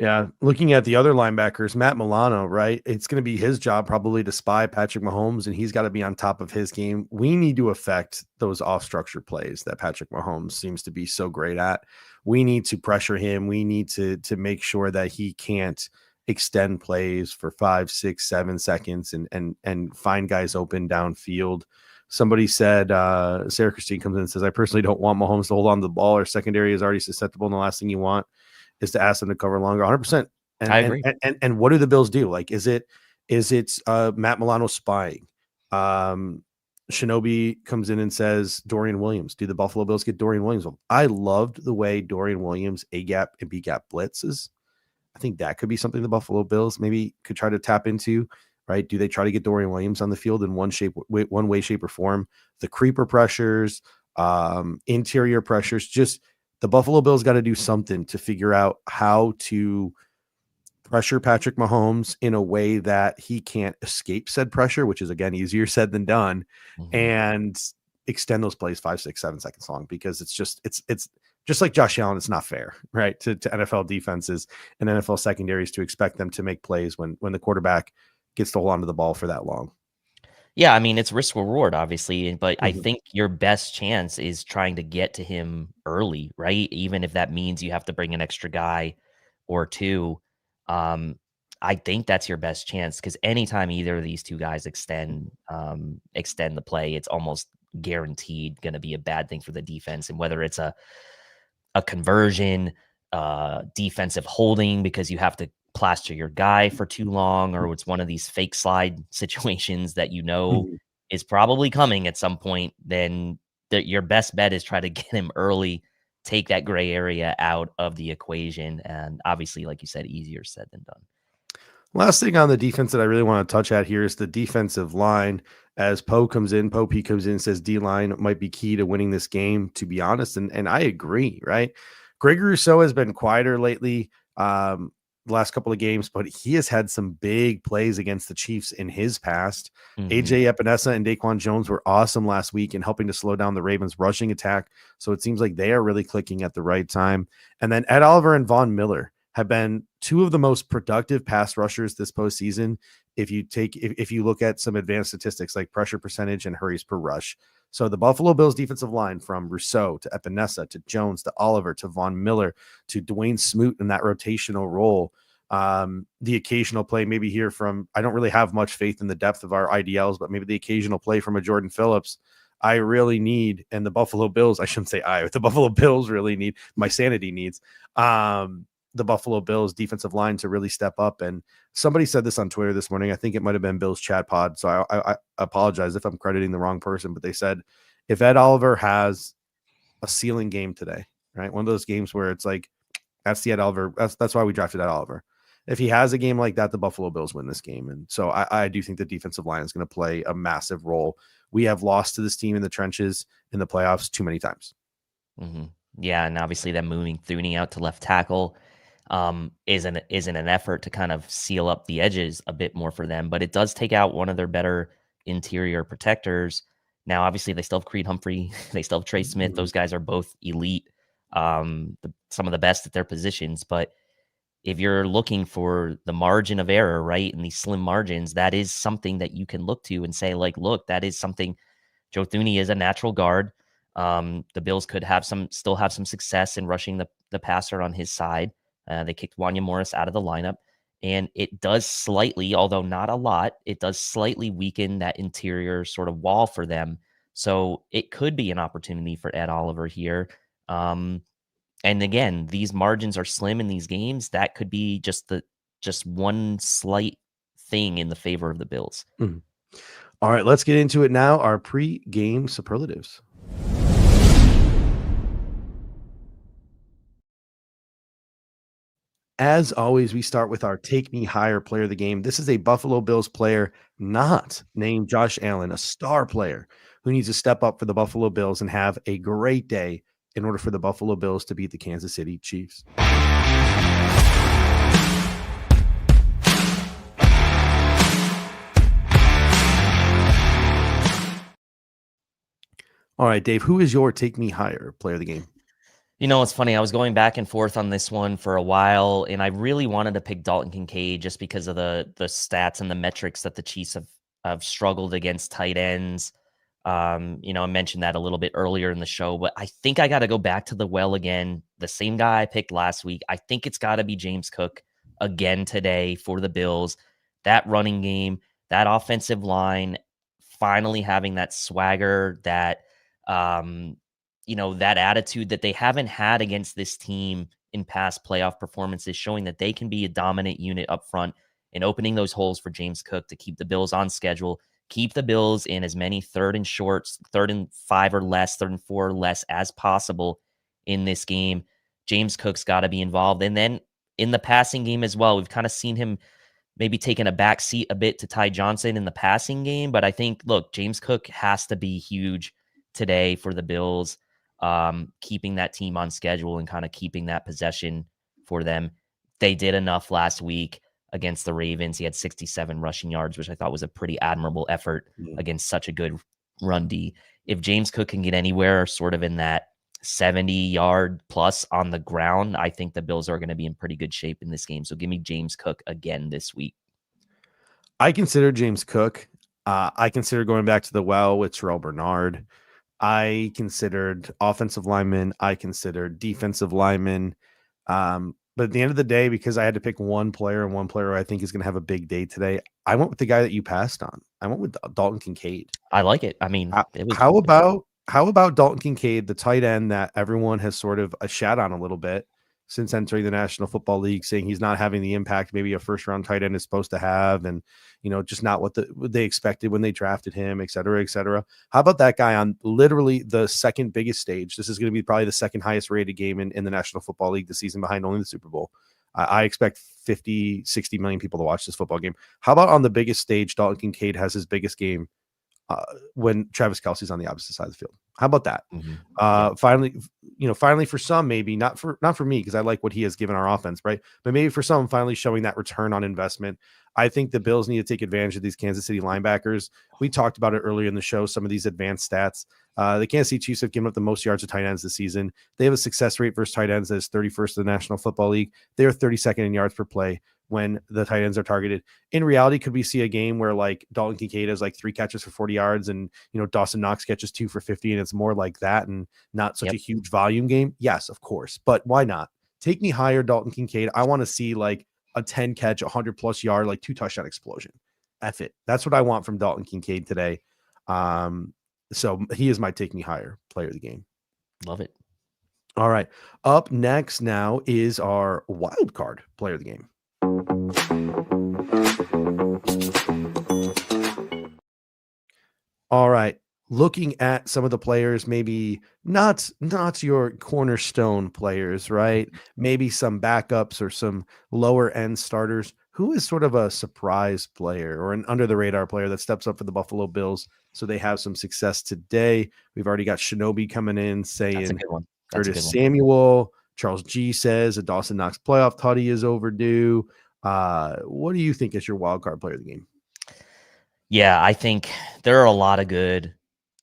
Yeah, looking at the other linebackers, Matt Milano, right? It's going to be his job probably to spy Patrick Mahomes, and he's got to be on top of his game. We need to affect those off-structure plays that Patrick Mahomes seems to be so great at. We need to pressure him. We need to make sure that he can't extend plays for 5, 6, 7 seconds and find guys open downfield. Somebody said, Sarah Christine comes in and says, I personally don't want Mahomes to hold on to the ball. Our secondary is already susceptible, and the last thing you want is to ask them to cover longer. 100%. And I agree. And what do the Bills do? Is it Matt Milano spying? Shinobi comes in and says Dorian Williams. Do the Buffalo Bills get Dorian Williams? I loved the way Dorian Williams A gap and B gap blitzes. I think that could be something the Buffalo Bills maybe could try to tap into. Right? Do they try to get Dorian Williams on the field in one way, shape, or form? The creeper pressures, interior pressures, just the Buffalo Bills got to do something to figure out how to pressure Patrick Mahomes in a way that he can't escape said pressure, which is, again, easier said than done, and extend those plays 5, 6, 7 seconds long, because it's just like Josh Allen. It's not fair, right, to NFL defenses and NFL secondaries to expect them to make plays when the quarterback gets to hold onto the ball for that long. Yeah, I mean, it's risk reward, obviously, but I think your best chance is trying to get to him early, right? Even if that means you have to bring an extra guy or two. I think that's your best chance, because anytime either of these two guys extend the play, it's almost guaranteed going to be a bad thing for the defense. And whether it's a conversion, defensive holding because you have to plaster your guy for too long, or it's one of these fake slide situations that is probably coming at some point, then your best bet is try to get him early, take that gray area out of the equation. And obviously, like you said, easier said than done. Last thing on the defense that I really want to touch at here is the defensive line. As Poe comes in, says D-line might be key to winning this game, to be honest. And I agree, right? Greg Rousseau has been quieter lately, the last couple of games, but he has had some big plays against the Chiefs in his past. AJ Epinesa and Daquan Jones were awesome last week in helping to slow down the Ravens' rushing attack. So it seems like they are really clicking at the right time. And then Ed Oliver and Von Miller have been two of the most productive pass rushers this postseason. If you look at some advanced statistics like pressure percentage and hurries per rush. So the Buffalo Bills defensive line, from Rousseau to Epinesa to Jones to Oliver to Von Miller to Dwayne Smoot in that rotational role, the occasional play maybe here from, I don't really have much faith in the depth of our IDLs, but maybe the occasional play from a Jordan Phillips. I really need, and the Buffalo Bills, I shouldn't say the Buffalo Bills really need, my sanity needs, the Buffalo Bills defensive line to really step up. And somebody said this on Twitter this morning. I think it might've been Bill's chat pod. So I apologize if I'm crediting the wrong person, but they said, if Ed Oliver has a ceiling game today, right? One of those games where it's like, that's the Ed Oliver. That's why we drafted Ed Oliver. If he has a game like that, the Buffalo Bills win this game. And so I do think the defensive line is going to play a massive role. We have lost to this team in the trenches in the playoffs too many times. Yeah. And obviously them moving Thuney out to left tackle isn't an effort to kind of seal up the edges a bit more for them, but it does take out one of their better interior protectors. Now, obviously they still have Creed Humphrey. They still have Trey Smith. Those guys are both elite, some of the best at their positions. But if you're looking for the margin of error, right, and these slim margins, that is something that you can look to and say, like, look, that is something. Joe Thuney is a natural guard. The Bills could still have some success in rushing the passer on his side. They kicked Wanya Morris out of the lineup, and it does slightly, although not a lot, it does slightly weaken that interior sort of wall for them. So it could be an opportunity for Ed Oliver here. And again, these margins are slim in these games. That could be just one slight thing in the favor of the Bills. All right, let's get into it now. Our pre-game superlatives. As always, we start with our Take Me Higher player of the game. This is a Buffalo Bills player not named Josh Allen, a star player who needs to step up for the Buffalo Bills and have a great day in order for the Buffalo Bills to beat the Kansas City Chiefs. All right, Dave, who is your Take Me Higher player of the game? You know, it's funny. I was going back and forth on this one for a while, and I really wanted to pick Dalton Kincaid just because of the stats and the metrics that the Chiefs have struggled against tight ends. I mentioned that a little bit earlier in the show, but I think I got to go back to the well again. The same guy I picked last week. I think it's got to be James Cook again today for the Bills. That running game, that offensive line, finally having that swagger, that that attitude that they haven't had against this team in past playoff performances, showing that they can be a dominant unit up front and opening those holes for James Cook to keep the Bills on schedule, keep the Bills in as many 3rd and shorts, 3rd and 5 or less, 3rd and 4 or less as possible in this game. James Cook's got to be involved. And then in the passing game as well, we've kind of seen him maybe taking a back seat a bit to Ty Johnson in the passing game. But I think, look, James Cook has to be huge today for the Bills. keeping that team on schedule and kind of keeping that possession for them. They did enough last week against the Ravens. He had 67 rushing yards, which I thought was a pretty admirable effort against such a good run D. If James Cook can get anywhere sort of in that 70-yard plus on the ground, I think the Bills are going to be in pretty good shape in this game. So give me James Cook again this week. I consider James Cook. I consider going back to the well with Terrell Bernard. I considered offensive linemen. I considered defensive linemen. But at the end of the day, because I had to pick one player and one player who I think is going to have a big day today, I went with the guy that you passed on. I went with Dalton Kincaid. I like it. I mean, how about Dalton Kincaid, the tight end that everyone has sort of a shat on a little bit since entering the National Football League, saying he's not having the impact maybe a first-round tight end is supposed to have, and just not what they expected when they drafted him, et cetera, et cetera. How about that guy on literally the second biggest stage? This is going to be probably the second highest rated game in the National Football League this season, behind only the Super Bowl. I expect 50, 60 million people to watch this football game. How about on the biggest stage, Dalton Kincaid has his biggest game when Travis Kelce's on the opposite side of the field? How about that? Finally for some, maybe not for me, because I like what he has given our offense, right? But maybe for some, finally showing that return on investment. I think the Bills need to take advantage of these Kansas City linebackers. We talked about it earlier in the show, some of these advanced stats. The Kansas City Chiefs have given up the most yards to tight ends this season. They have a success rate versus tight ends that is 31st in the National Football League. They are 32nd in yards per play when the tight ends are targeted. In reality, could we see a game where like Dalton Kincaid has like 3 catches for 40 yards and Dawson Knox catches 2 for 50, and it's more like that and not such a huge volume game? Yes, of course. But why not? Take me higher, Dalton Kincaid. I want to see like a 10 catch, 100 plus yard, like 2 touchdown explosion. F it. That's what I want from Dalton Kincaid today. So he is my take me higher player of the game. Love it. All right. Up next now is our wild card player of the game. All right. Looking at some of the players, maybe not your cornerstone players, right? Maybe some backups or some lower end starters. Who is sort of a surprise player or an under the radar player that steps up for the Buffalo Bills so they have some success today? We've already got Shinobi coming in saying That's a good one. Curtis Samuel. Charles G says a Dawson Knox playoff tutty is overdue. What do you think is your wild card player of the game? Yeah, I think there are a lot of good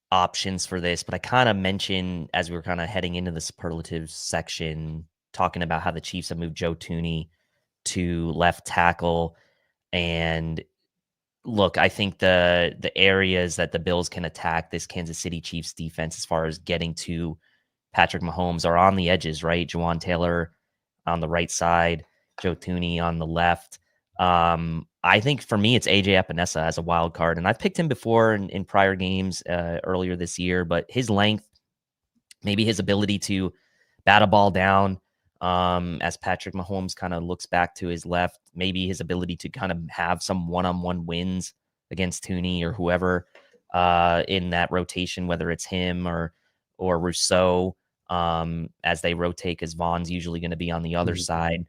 options for this, but I kind of mentioned as we were kind of heading into the superlatives section, talking about how the Chiefs have moved Joe Thuney to left tackle. And look, I think the areas that the Bills can attack this Kansas City Chiefs defense as far as getting to Patrick Mahomes are on the edges, right? Jawan Taylor on the right side, Joe Thuney on the left. I think for me, it's AJ Epinesa as a wild card. And I've picked him before in prior games earlier this year, but his length, maybe his ability to bat a ball down as Patrick Mahomes kind of looks back to his left, maybe his ability to kind of have some one-on-one wins against Thuney or whoever in that rotation, whether it's him or Rousseau as they rotate, because Vaughn's usually going to be on the other side.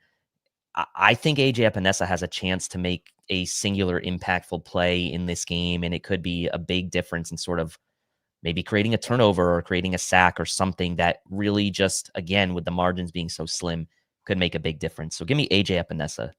I think AJ Epinesa has a chance to make a singular impactful play in this game, and it could be a big difference in sort of maybe creating a turnover or creating a sack or something that really just, again, with the margins being so slim, could make a big difference. So give me AJ Epinesa.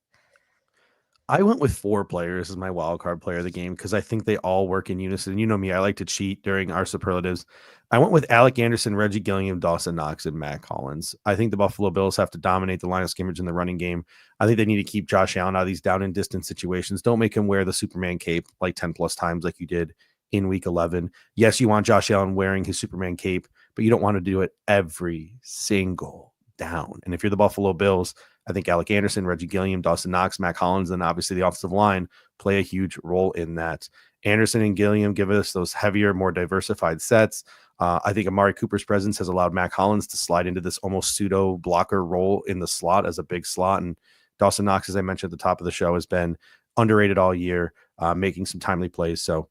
I went with 4 players as my wild card player of the game because I think they all work in unison. You know me, I like to cheat during our superlatives. I went with Alec Anderson, Reggie Gilliam, Dawson Knox, and Matt Collins. I think the Buffalo Bills have to dominate the line of scrimmage in the running game. I think they need to keep Josh Allen out of these down and distance situations. Don't make him wear the Superman cape like 10 plus times like you did in week 11. Yes, you want Josh Allen wearing his Superman cape, but you don't want to do it every single down. And if you're the Buffalo Bills, I think Alec Anderson, Reggie Gilliam, Dawson Knox, Matt Collins, and obviously the offensive line play a huge role in that. Anderson and Gilliam give us those heavier, more diversified sets. I think Amari Cooper's presence has allowed Matt Collins to slide into this almost pseudo blocker role in the slot as a big slot. And Dawson Knox, as I mentioned at the top of the show, has been underrated all year, making some timely plays. So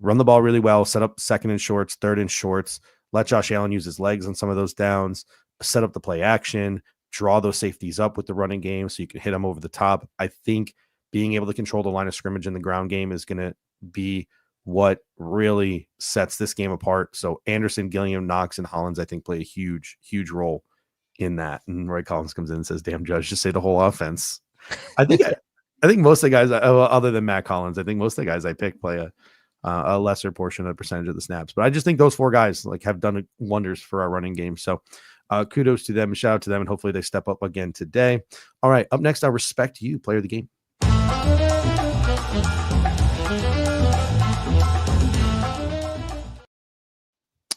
run the ball really well, set up second and shorts, third and shorts, let Josh Allen use his legs on some of those downs, set up the play action, draw those safeties up with the running game so you can hit them over the top. I think being able to control the line of scrimmage in the ground game is going to be what really sets this game apart. So Anderson, Gilliam, Knox, and Hollins, I think, play a huge role in that. And Roy Collins comes in and says, "Damn, Judge, just say the whole offense." I think I think most of the guys, other than Matt Collins, I think most of the guys I pick play a lesser portion of the percentage of the snaps. But I just think those 4 guys like have done wonders for our running game. So kudos to them, shout out to them, and hopefully they step up again today. All right, up next, I'll respect you, player of the game.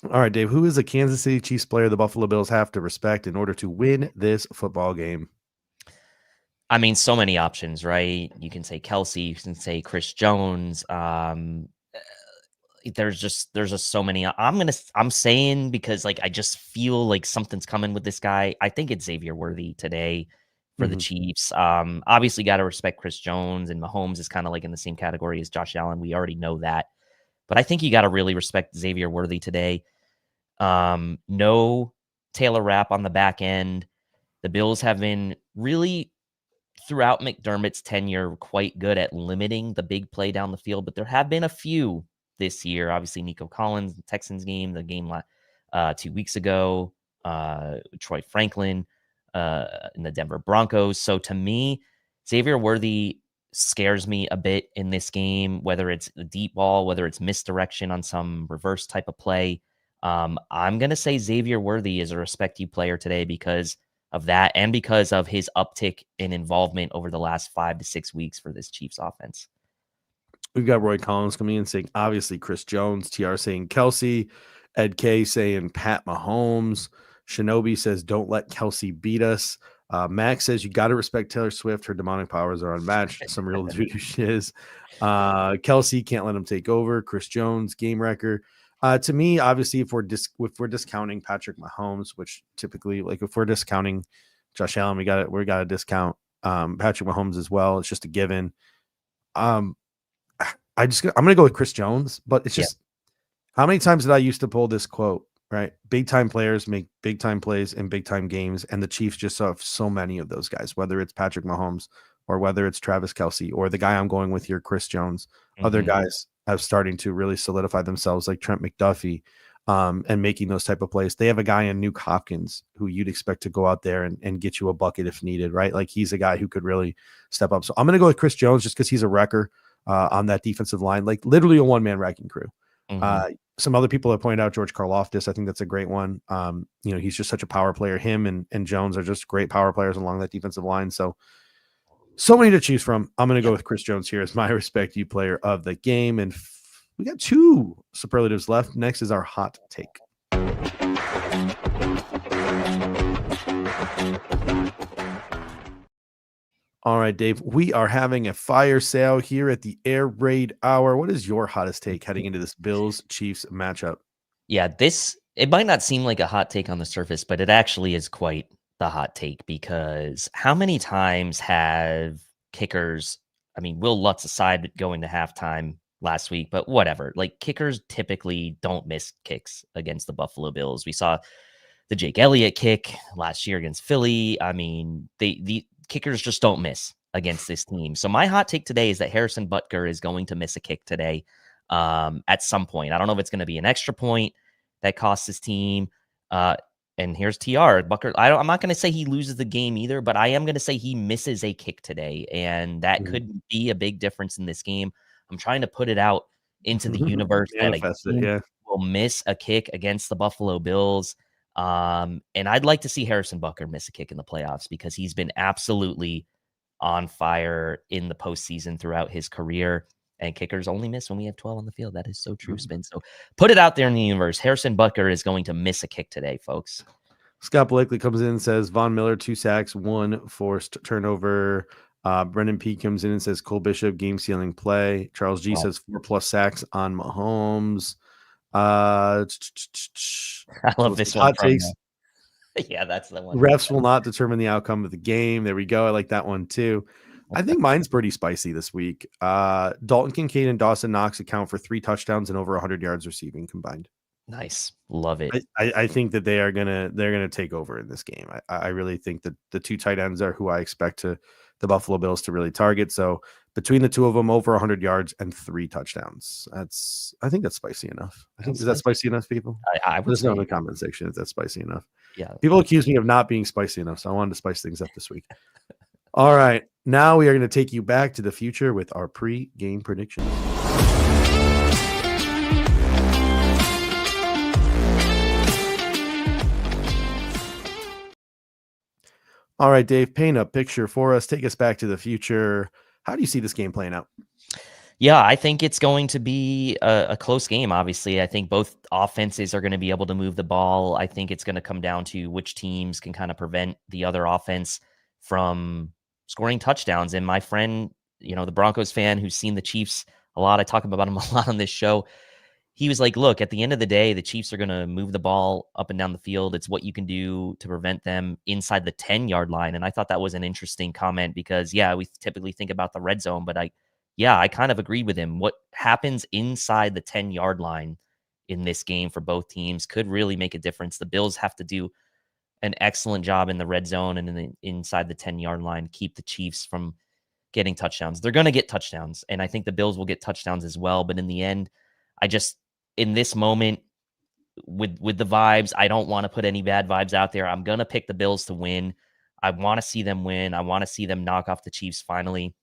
All right, Dave, who is a Kansas City Chiefs player the Buffalo Bills have to respect in order to win this football game? I mean, so many options, right? You can say Kelsey, you can say Chris Jones. There's just so many. I'm saying because like I just feel like something's coming with this guy. I think it's Xavier Worthy today for the Chiefs. Obviously got to respect Chris Jones, and Mahomes is kind of like in the same category as Josh Allen. We already know that. But I think you got to really respect Xavier Worthy today. No Taylor Rapp on the back end. The Bills have been really, throughout McDermott's tenure, quite good at limiting the big play down the field, but there have been a few this year. Obviously, Nico Collins, the Texans game, the game 2 weeks ago, Troy Franklin in the Denver Broncos. So to me, Xavier Worthy scares me a bit in this game, whether it's a deep ball, whether it's misdirection on some reverse type of play. I'm going to say Xavier Worthy is a respect you player today because of that and because of his uptick in involvement over the last 5 to 6 weeks for this Chiefs offense. We've got Roy Collins coming in saying, obviously, Chris Jones, TR saying Kelsey, Ed K saying Pat Mahomes, Shinobi says, don't let Kelsey beat us. Max says, you got to respect Taylor Swift. Her demonic powers are unmatched. Some real doo-doo shiz. Kelsey, can't let him take over. Chris Jones, game wrecker. To me, obviously, if we're discounting Patrick Mahomes, which typically, like if we're discounting Josh Allen, we got to discount Patrick Mahomes as well. It's just a given. I'm gonna go with Chris Jones, but it's just how many times did I used to pull this quote? Right, big time players make big time plays in big time games, and the Chiefs just have so many of those guys. Whether it's Patrick Mahomes or whether it's Travis Kelsey or the guy I'm going with here, Chris Jones, other guys have starting to really solidify themselves, like Trent McDuffie, and making those type of plays. They have a guy in Nuke Hopkins who you'd expect to go out there and get you a bucket if needed, right? Like he's a guy who could really step up. So I'm going to go with Chris Jones just because he's a wrecker on that defensive line, like literally a one-man wrecking crew. Some other people have pointed out George Karlaftis. I think that's a great one. He's just such a power player. Him and Jones are just great power players along that defensive line. So many to choose from. I'm going to go with Chris Jones here as my respect you player of the game. And we got 2 superlatives left. Next is our hot take. All right, Dave, we are having a fire sale here at the Air Raid Hour. What is your hottest take heading into this Bills-Chiefs matchup? Yeah, it might not seem like a hot take on the surface, but it actually is quite the hot take because how many times have kickers, Will Lutz aside going to halftime last week, but whatever, like kickers typically don't miss kicks against the Buffalo Bills. We saw the Jake Elliott kick last year against Philly. The kickers just don't miss against this team. So my hot take today is that Harrison Butker is going to miss a kick today at some point. I don't know if it's going to be an extra point that costs his team. And here's TR. Butker, I'm not going to say he loses the game either, but I am going to say he misses a kick today. And that could be a big difference in this game. I'm trying to put it out into the universe that a team will miss a kick against the Buffalo Bills. And I'd like to see Harrison Butker miss a kick in the playoffs because he's been absolutely on fire in the postseason throughout his career. And kickers only miss when we have 12 on the field. That is so true, Spin. So put it out there in the universe. Harrison Butker is going to miss a kick today, folks. Scott Blakely comes in and says Von Miller, 2 sacks, 1 forced turnover. Brendan P comes in and says Cole Bishop, game-sealing play. Charles G says 4+ sacks on Mahomes. I love this one. Hot takes. Yeah, that's the one. Refs will not determine the outcome of the game. There we go. I like that one too. I think mine's pretty spicy this week. Dalton Kincaid and Dawson Knox account for 3 touchdowns and over 100 yards receiving combined. Nice. Love it. I think that they're gonna take over in this game. I really think that the 2 tight ends are who I expect the Buffalo Bills to really target. So between the two of them, over 100 yards and 3 touchdowns. I think that's spicy enough. Is that spicy enough, people? I would Let us know in say, the comment section if that's spicy enough. yeah. People accuse me of not being spicy enough, so I wanted to spice things up this week. All right, now we are going to take you back to the future with our pre-game predictions. All right, Dave, paint a picture for us. Take us back to the future. How do you see this game playing out? Yeah, I think it's going to be a close game, obviously. I think both offenses are going to be able to move the ball. I think it's going to come down to which teams can kind of prevent the other offense from scoring touchdowns. And my friend, the Broncos fan who's seen the Chiefs a lot, I talk about him a lot on this show. He was like, look, at the end of the day, the Chiefs are going to move the ball up and down the field. It's what you can do to prevent them inside the 10-yard line. And I thought that was an interesting comment because, yeah, we typically think about the red zone, but I kind of agreed with him. What happens inside the 10-yard line in this game for both teams could really make a difference. The Bills have to do an excellent job in the red zone and inside the 10-yard line, keep the Chiefs from getting touchdowns. They're going to get touchdowns, and I think the Bills will get touchdowns as well. But in the end, in this moment, with the vibes, I don't want to put any bad vibes out there. I'm going to pick the Bills to win. I want to see them win. I want to see them knock off the Chiefs finally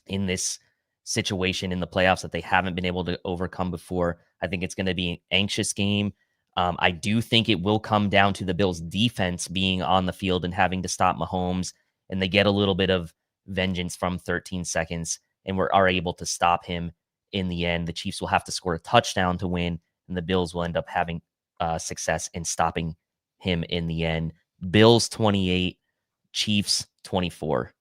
in this situation in the playoffs that they haven't been able to overcome before. I think it's going to be an anxious game. I do think it will come down to the Bills' defense being on the field and having to stop Mahomes, and they get a little bit of vengeance from 13 seconds and are able to stop him in the end. The Chiefs will have to score a touchdown to win, and the Bills will end up having success in stopping him in the end. Bills 28, Chiefs 24.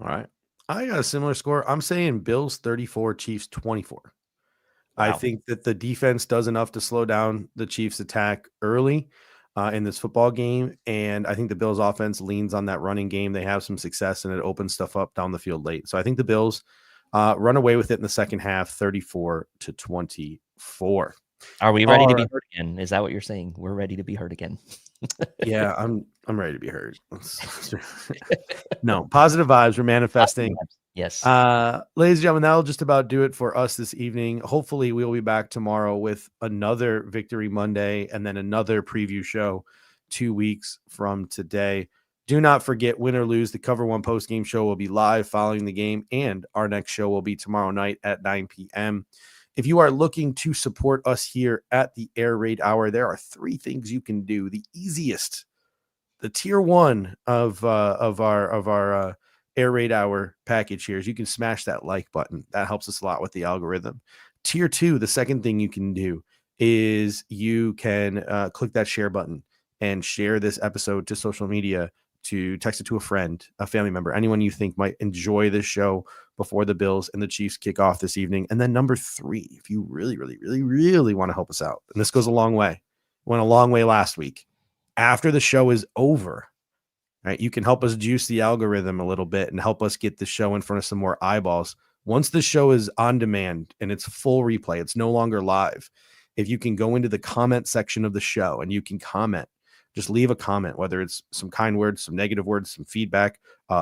All right. I got a similar score. I'm saying Bills 34, Chiefs 24. Wow. I think that the defense does enough to slow down the Chiefs' attack early in this football game, and I think the Bills' offense leans on that running game. They have some success, and it opens stuff up down the field late. So I think the Bills run away with it in the second half, 34-24. Are we ready to be hurt again? Is that what you're saying? We're ready to be hurt again. Yeah, I'm ready to be hurt. No, positive vibes. We're manifesting. Yes. Ladies and gentlemen, that'll just about do it for us this evening. Hopefully we'll be back tomorrow with another Victory Monday and then another preview show 2 weeks from today. Do not forget, win or lose, the Cover One post-game show will be live following the game, and our next show will be tomorrow night at 9 p.m. If you are looking to support us here at the Air Raid Hour, there are 3 things you can do. The easiest, the tier 1 of our Air Raid Hour package here is you can smash that like button. That helps us a lot with the algorithm. Tier 2, the second thing you can do is you can click that share button and share this episode to social media, to text it to a friend, a family member, anyone you think might enjoy this show before the Bills and the Chiefs kick off this evening. And then number 3, if you really, really, really, really want to help us out, and this goes a long way, went a long way last week, after the show is over, right, you can help us juice the algorithm a little bit and help us get the show in front of some more eyeballs. Once the show is on demand and it's full replay, it's no longer live. If you can go into the comment section of the show and you can comment, just leave a comment, whether it's some kind words, some negative words, some feedback,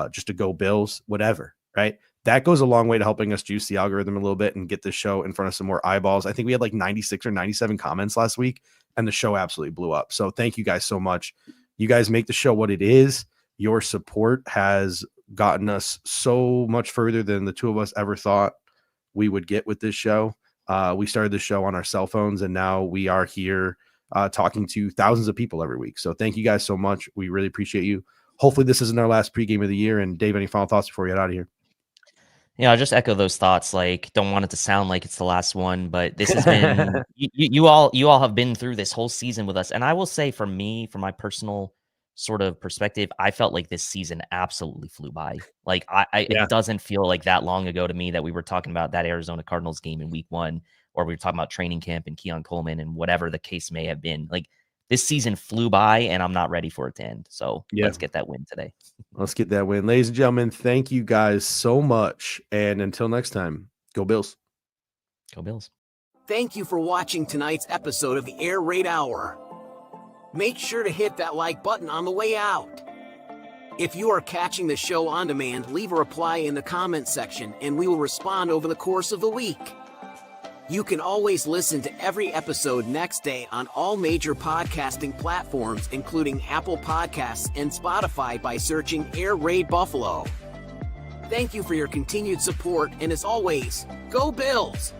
just to go Bills, whatever, right? That goes a long way to helping us juice the algorithm a little bit and get the show in front of some more eyeballs. I think we had like 96 or 97 comments last week, and the show absolutely blew up. So thank you guys so much. You guys make the show what it is. Your support has gotten us so much further than the two of us ever thought we would get with this show. We started the show on our cell phones, and now we are here talking to thousands of people every week. So thank you guys so much. We really appreciate you. Hopefully this isn't our last pregame of the year. And Dave, any final thoughts before we get out of here? Yeah, I'll just echo those thoughts. Like, don't want it to sound like it's the last one, but this has been you all have been through this whole season with us. And I will say, for me, from my personal sort of perspective, I felt like this season absolutely flew by. Like, it doesn't feel like that long ago to me that we were talking about that Arizona Cardinals game in week 1, or we were talking about training camp and Keon Coleman and whatever the case may have been. Like, this season flew by, and I'm not ready for it to end. So let's get that win today. Let's get that win. Ladies and gentlemen, thank you guys so much. And until next time, go Bills. Go Bills. Thank you for watching tonight's episode of the Air Raid Hour. Make sure to hit that like button on the way out. If you are catching the show on demand, leave a reply in the comments section and we will respond over the course of the week. You can always listen to every episode next day on all major podcasting platforms, including Apple Podcasts and Spotify, by searching Air Raid Buffalo. Thank you for your continued support, and as always, go Bills!